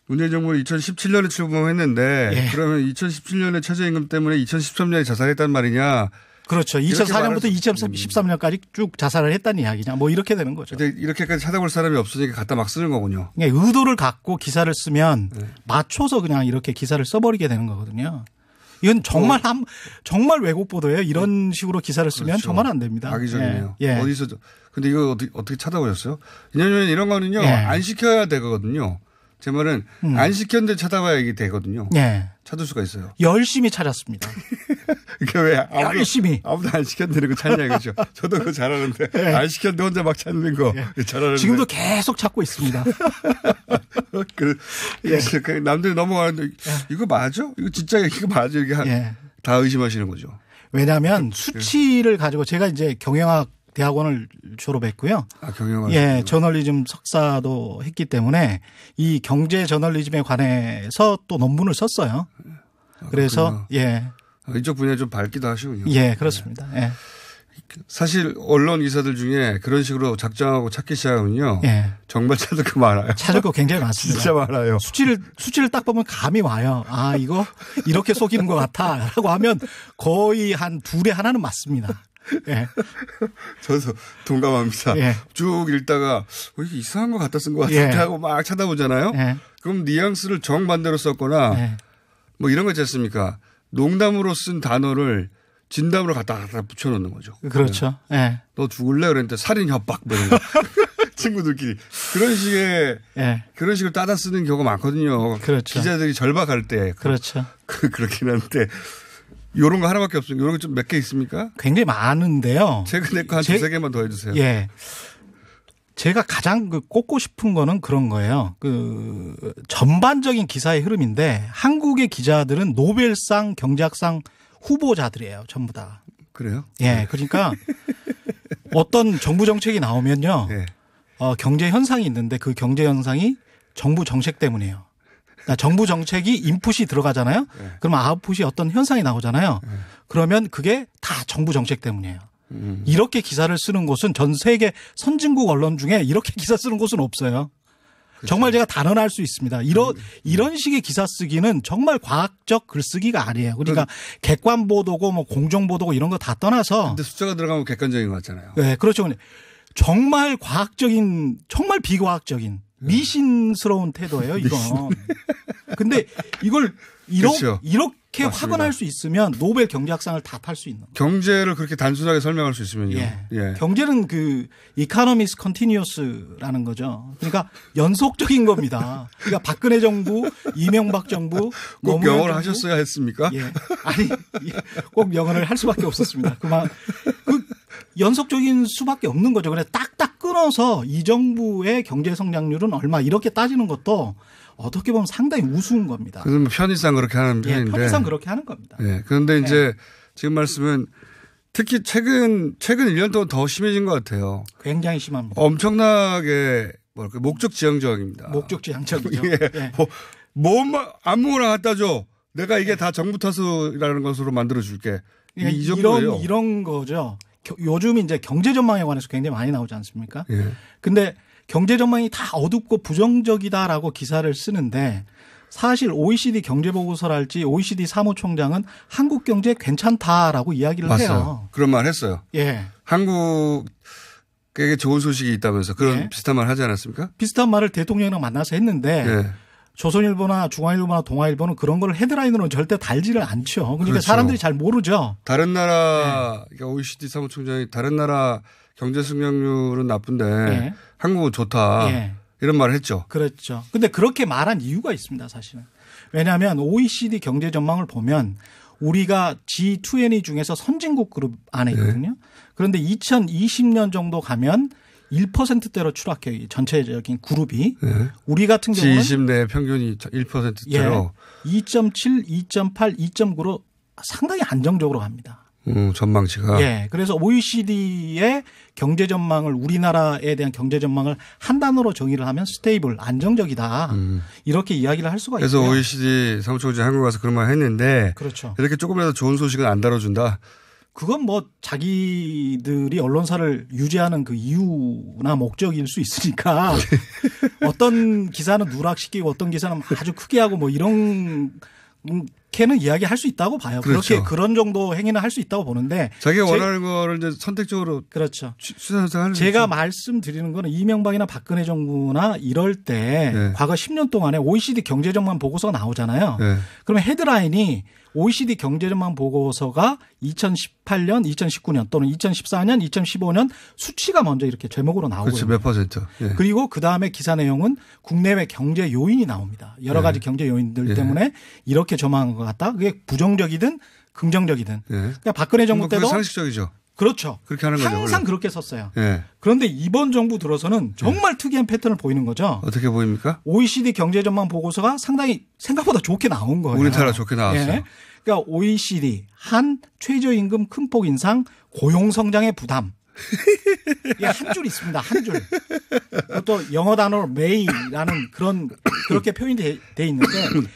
[SPEAKER 1] 문재인 정부는 2017년에 출범했는데
[SPEAKER 5] 예.
[SPEAKER 1] 그러면 2017년에 최저임금 때문에 2013년에 자살했단 말이냐.
[SPEAKER 5] 그렇죠. 2004년부터 2013년까지 쭉 자살을 했다는 이야기냐. 뭐 이렇게 되는 거죠.
[SPEAKER 1] 근데 이렇게까지 찾아볼 사람이 없으니까 갖다 막 쓰는 거군요.
[SPEAKER 5] 의도를 갖고 기사를 쓰면 맞춰서 그냥 이렇게 기사를 써버리게 되는 거거든요. 이건 정말 왜곡 보도예요. 이런 식으로 기사를 쓰면
[SPEAKER 1] 그렇죠.
[SPEAKER 5] 정말 안 됩니다.
[SPEAKER 1] 악의적이네요.
[SPEAKER 5] 예.
[SPEAKER 1] 어디서 근데 이거 어떻게 찾아보셨어요? 왜냐하면 이런 거는요.
[SPEAKER 5] 예.
[SPEAKER 1] 안 시켜야 되거든요. 제 말은 안 시켰는데 찾아봐야 이게 되거든요.
[SPEAKER 5] 예.
[SPEAKER 1] 찾을 수가 있어요.
[SPEAKER 5] 열심히 찾았습니다.
[SPEAKER 1] 그러니까 왜
[SPEAKER 5] 열심히.
[SPEAKER 1] 아무도 안 시켰는데 그거 찾냐 이거죠. 저도 그거 잘하는데
[SPEAKER 5] 예.
[SPEAKER 1] 안 시켰는데 혼자 막 찾는 거 잘하는데.
[SPEAKER 5] 지금도 계속 찾고 있습니다.
[SPEAKER 1] 예. 남들이 넘어가는데 이거 맞아? 이거 진짜 이거 맞아? 이게 다 의심하시는 거죠.
[SPEAKER 5] 왜냐하면 수치를 가지고 제가 이제 경영학 대학원을 졸업했고요.
[SPEAKER 1] 아, 경영학.
[SPEAKER 5] 예, 저널리즘 석사도 했기 때문에 이 경제 저널리즘에 관해서 또 논문을 썼어요. 그래서 예.
[SPEAKER 1] 이쪽 분야 좀 밝기도 하시군요.
[SPEAKER 5] 예, 그렇습니다. 예.
[SPEAKER 1] 사실 언론 기사들 중에 그런 식으로 작정하고 찾기 시작하면요.
[SPEAKER 5] 예.
[SPEAKER 1] 정말 찾을 거 많아요.
[SPEAKER 5] 찾을 거 굉장히 많습니다.
[SPEAKER 1] 진짜 많아요.
[SPEAKER 5] 수치를 딱 보면 감이 와요. 아, 이거 이렇게 속이는 것 같아. 라고 하면 거의 한 둘에 하나는 맞습니다. 예.
[SPEAKER 1] 저도 동감합니다.
[SPEAKER 5] 예.
[SPEAKER 1] 쭉 읽다가 이게 이상한 거 갖다 쓴 것 같은데
[SPEAKER 5] 예.
[SPEAKER 1] 하고 막 찾아보잖아요.
[SPEAKER 5] 예.
[SPEAKER 1] 그럼 뉘앙스를 정반대로 썼거나
[SPEAKER 5] 예.
[SPEAKER 1] 뭐 이런 거 있지 않습니까? 농담으로 쓴 단어를 진담으로 갖다 붙여놓는 거죠.
[SPEAKER 5] 그렇죠. 예.
[SPEAKER 1] 너 죽을래? 그랬는데 살인 협박 뭐 이런 거. 친구들끼리 그런 식으로 따다 쓰는 경우가 많거든요.
[SPEAKER 5] 그렇죠.
[SPEAKER 1] 기자들이 절박할 때.
[SPEAKER 5] 그렇죠.
[SPEAKER 1] 그렇긴 한데 이런 거 하나밖에 없습니다. 이런 거 좀 몇 개 있습니까?
[SPEAKER 5] 굉장히 많은데요.
[SPEAKER 1] 최근에 거 한 두세 개만 더 해주세요.
[SPEAKER 5] 예. 제가 가장 꼽고 싶은 거는 그런 거예요. 전반적인 기사의 흐름인데 한국의 기자들은 노벨상 경제학상 후보자들이에요. 전부 다.
[SPEAKER 1] 그래요?
[SPEAKER 5] 예. 그러니까 어떤 정부 정책이 나오면요.
[SPEAKER 1] 네.
[SPEAKER 5] 경제 현상이 있는데 그 경제 현상이 정부 정책 때문이에요. 그러니까 정부 정책이 인풋이 들어가잖아요.
[SPEAKER 1] 네.
[SPEAKER 5] 그러면 아웃풋이 어떤 현상이 나오잖아요.
[SPEAKER 1] 네.
[SPEAKER 5] 그러면 그게 다 정부 정책 때문이에요. 이렇게 기사를 쓰는 곳은 전 세계 선진국 언론 중에 이렇게 기사 쓰는 곳은 없어요. 그렇죠. 정말 제가 단언할 수 있습니다. 이런 식의 기사 쓰기는 정말 과학적 글쓰기가 아니에요. 그러니까 객관 보도고 뭐 공정 보도고 이런 거 다 떠나서.
[SPEAKER 1] 근데 숫자가 들어가면 객관적인 것 같잖아요.
[SPEAKER 5] 네, 그렇죠. 정말 과학적인, 정말 비과학적인 미신스러운 태도예요, 이거. 근데 이걸
[SPEAKER 1] 그렇죠.
[SPEAKER 5] 이렇게
[SPEAKER 1] 맞습니다.
[SPEAKER 5] 확언할 수 있으면 노벨 경제학상을 다 탈 수 있는.
[SPEAKER 1] 경제를 그렇게 단순하게 설명할 수 있으면요.
[SPEAKER 5] 예. 경제는 그 economies continuous라는 거죠. 그러니까 연속적인 겁니다. 그러니까 박근혜 정부, 이명박 정부
[SPEAKER 1] 꼭 영어를 하셨어야 했습니까?
[SPEAKER 5] 예. 아니, 꼭 영어를 할 수밖에 없었습니다. 그 연속적인 수밖에 없는 거죠. 그래 딱딱 끊어서 이 정부의 경제 성장률은 얼마 이렇게 따지는 것도 어떻게 보면 상당히 우스운 겁니다.
[SPEAKER 1] 그래서 편의상 그렇게 하는 편인데.
[SPEAKER 5] 예, 편의상 그렇게 하는 겁니다.
[SPEAKER 1] 예. 그런데 이제 지금 말씀은 특히 최근 1년 동안 더 심해진 것 같아요.
[SPEAKER 5] 굉장히 심합니다.
[SPEAKER 1] 엄청나게 목적 지향적입니다.
[SPEAKER 5] 목적 지향적이죠.
[SPEAKER 1] 예.
[SPEAKER 5] 예.
[SPEAKER 1] 아무거나 갖다 줘. 내가 이게 다 정부 탓이라는 것으로 만들어 줄게. 이 정도예요.
[SPEAKER 5] 이런 거죠. 요즘 이제 경제 전망에 관해서 굉장히 많이 나오지 않습니까?
[SPEAKER 1] 예.
[SPEAKER 5] 근데 경제 전망이 다 어둡고 부정적이다라고 기사를 쓰는데 사실 OECD 경제보고서랄지 OECD 사무총장은 한국 경제 괜찮다라고 이야기를
[SPEAKER 1] 맞아요.
[SPEAKER 5] 해요.
[SPEAKER 1] 그런 말 했어요.
[SPEAKER 5] 예.
[SPEAKER 1] 한국에게 좋은 소식이 있다면서 그런
[SPEAKER 5] 예.
[SPEAKER 1] 비슷한 말 하지 않았습니까?
[SPEAKER 5] 비슷한 말을 대통령이랑 만나서 했는데
[SPEAKER 1] 예.
[SPEAKER 5] 조선일보나 중앙일보나 동아일보는 그런 걸 헤드라인으로는 절대 달지를 않죠. 그러니까
[SPEAKER 1] 그렇죠.
[SPEAKER 5] 사람들이 잘 모르죠.
[SPEAKER 1] 다른 나라 그러니까 OECD 사무총장이 다른 나라 경제 성장률은 나쁜데
[SPEAKER 5] 예.
[SPEAKER 1] 한국은 좋다.
[SPEAKER 5] 예.
[SPEAKER 1] 이런 말을 했죠.
[SPEAKER 5] 그렇죠. 근데 그렇게 말한 이유가 있습니다, 사실은. 왜냐하면 OECD 경제 전망을 보면 우리가 G20 중에서 선진국 그룹 안에 있거든요.
[SPEAKER 1] 네.
[SPEAKER 5] 그런데 2020년 정도 가면 1%대로 추락해요. 전체적인 그룹이.
[SPEAKER 1] 네.
[SPEAKER 5] 우리 같은 경우는
[SPEAKER 1] G20 내 평균이 1%대로.
[SPEAKER 5] 예, 2.7, 2.8, 2.9로 상당히 안정적으로 갑니다.
[SPEAKER 1] 전망치가.
[SPEAKER 5] 예. 그래서 OECD의 경제 전망을 우리나라에 대한 경제 전망을 한 단어로 정의를 하면 스테이블, 안정적이다. 이렇게 이야기를 할 수가 있어요.
[SPEAKER 1] 그래서 OECD 사무총장이 한국 와서 그런 말 했는데.
[SPEAKER 5] 그렇죠.
[SPEAKER 1] 이렇게 조금이라도 좋은 소식은 안 다뤄준다.
[SPEAKER 5] 그건 뭐 자기들이 언론사를 유지하는 그 이유나 목적일 수 있으니까 어떤 기사는 누락시키고 어떤 기사는 아주 크게 하고 뭐 이런 걔는 이야기할 수 있다고 봐요.
[SPEAKER 1] 그렇죠.
[SPEAKER 5] 그렇게 그런 정도 행위는 할 수 있다고 보는데
[SPEAKER 1] 자기가 원하는 거를 이제 선택적으로
[SPEAKER 5] 그렇죠.
[SPEAKER 1] 수사하는
[SPEAKER 5] 제가 말씀드리는 거는 이명박이나 박근혜 정부나 이럴 때
[SPEAKER 1] 네.
[SPEAKER 5] 과거 10년 동안에 OECD 경제전망 보고서가 나오잖아요.
[SPEAKER 1] 네.
[SPEAKER 5] 그러면 헤드라인이 OECD 경제전망 보고서가 2018년, 2019년 또는 2014년, 2015년 수치가 먼저 이렇게 제목으로 나오고요.
[SPEAKER 1] 그렇죠. 몇 퍼센트. 예.
[SPEAKER 5] 그리고 그다음에 기사 내용은 국내외 경제 요인이 나옵니다. 여러 가지 경제 요인들 때문에 이렇게 전망한 것 같다. 그게 부정적이든 긍정적이든. 그러니까 박근혜 정부 때도
[SPEAKER 1] 상식적이죠.
[SPEAKER 5] 그렇죠.
[SPEAKER 1] 그렇게 하는 거죠.
[SPEAKER 5] 항상
[SPEAKER 1] 원래.
[SPEAKER 5] 그렇게 썼어요.
[SPEAKER 1] 예.
[SPEAKER 5] 그런데 이번 정부 들어서는 정말 특이한 패턴을 보이는 거죠.
[SPEAKER 1] 어떻게 보입니까?
[SPEAKER 5] OECD 경제전망 보고서가 상당히 생각보다 좋게 나온 거예요.
[SPEAKER 1] 우리나라 좋게 나왔어요.
[SPEAKER 5] 예. 그러니까 OECD 한 최저임금 큰 폭 인상 고용 성장의 부담. 이게 한 줄 있습니다. 한 줄. 또 영어 단어로 may라는 그렇게 표현이 돼 있는데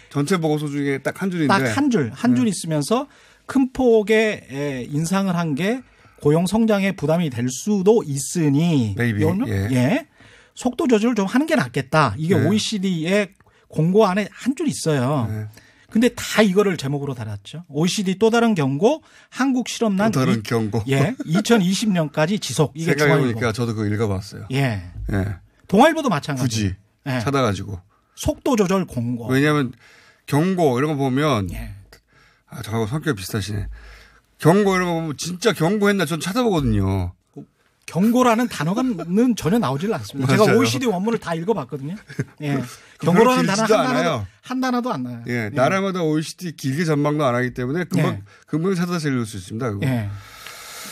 [SPEAKER 1] 전체 보고서 중에 딱 한 줄인데.
[SPEAKER 5] 딱 한 줄 있으면서 큰 폭의 인상을 한 게 고용 성장에 부담이 될 수도 있으니 예. 속도 조절을 좀 하는 게 낫겠다. 이게
[SPEAKER 1] 네.
[SPEAKER 5] OECD의 공고 안에 한 줄 있어요.
[SPEAKER 1] 네.
[SPEAKER 5] 근데 다 이거를 제목으로 달았죠. OECD 또 다른 경고, 한국 실업난
[SPEAKER 1] 또 다른 경고.
[SPEAKER 5] 예, 2020년까지 지속. 이게
[SPEAKER 1] 생각해보니까 저도 그거 읽어봤어요.
[SPEAKER 5] 예.
[SPEAKER 1] 예.
[SPEAKER 5] 동아일보도 마찬가지.
[SPEAKER 1] 굳이
[SPEAKER 5] 예.
[SPEAKER 1] 찾아가지고.
[SPEAKER 5] 속도 조절 공고.
[SPEAKER 1] 왜냐하면 경고 이런 거 보면
[SPEAKER 5] 예.
[SPEAKER 1] 저하고 성격 비슷하시네. 경고 이런 거 보면 진짜 경고했나 전 찾아보거든요.
[SPEAKER 5] 경고라는 단어는 전혀 나오질 않습니다.
[SPEAKER 1] 맞아요.
[SPEAKER 5] 제가 OECD 원문을 다 읽어봤거든요. 예. 경고라는 단어 한 단어도 안 나요.
[SPEAKER 1] 예. 나라마다 OECD 길게 전망도 안 하기 때문에 금방 찾아서 읽을 수 있습니다. 그거.
[SPEAKER 5] 예.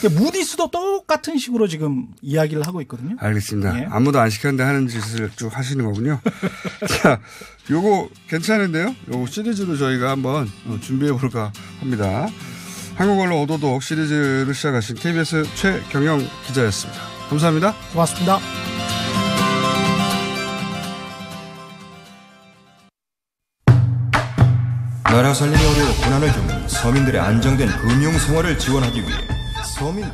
[SPEAKER 5] 무디스도 똑같은 식으로 지금 이야기를 하고 있거든요.
[SPEAKER 1] 알겠습니다.
[SPEAKER 5] 예.
[SPEAKER 1] 아무도 안 시켰는데 하는 짓을 쭉 하시는 거군요. 자, 요거 괜찮은데요? 요거 시리즈도 저희가 한번 준비해 볼까 합니다. 한국 언론 오도독 시리즈를 시작하신 KBS 최경영 기자였습니다. 감사합니다.
[SPEAKER 6] 나라 살림이 어려워 고난을 겪는 서민들의 안정된 금융 생활을 지원하기 위해 서민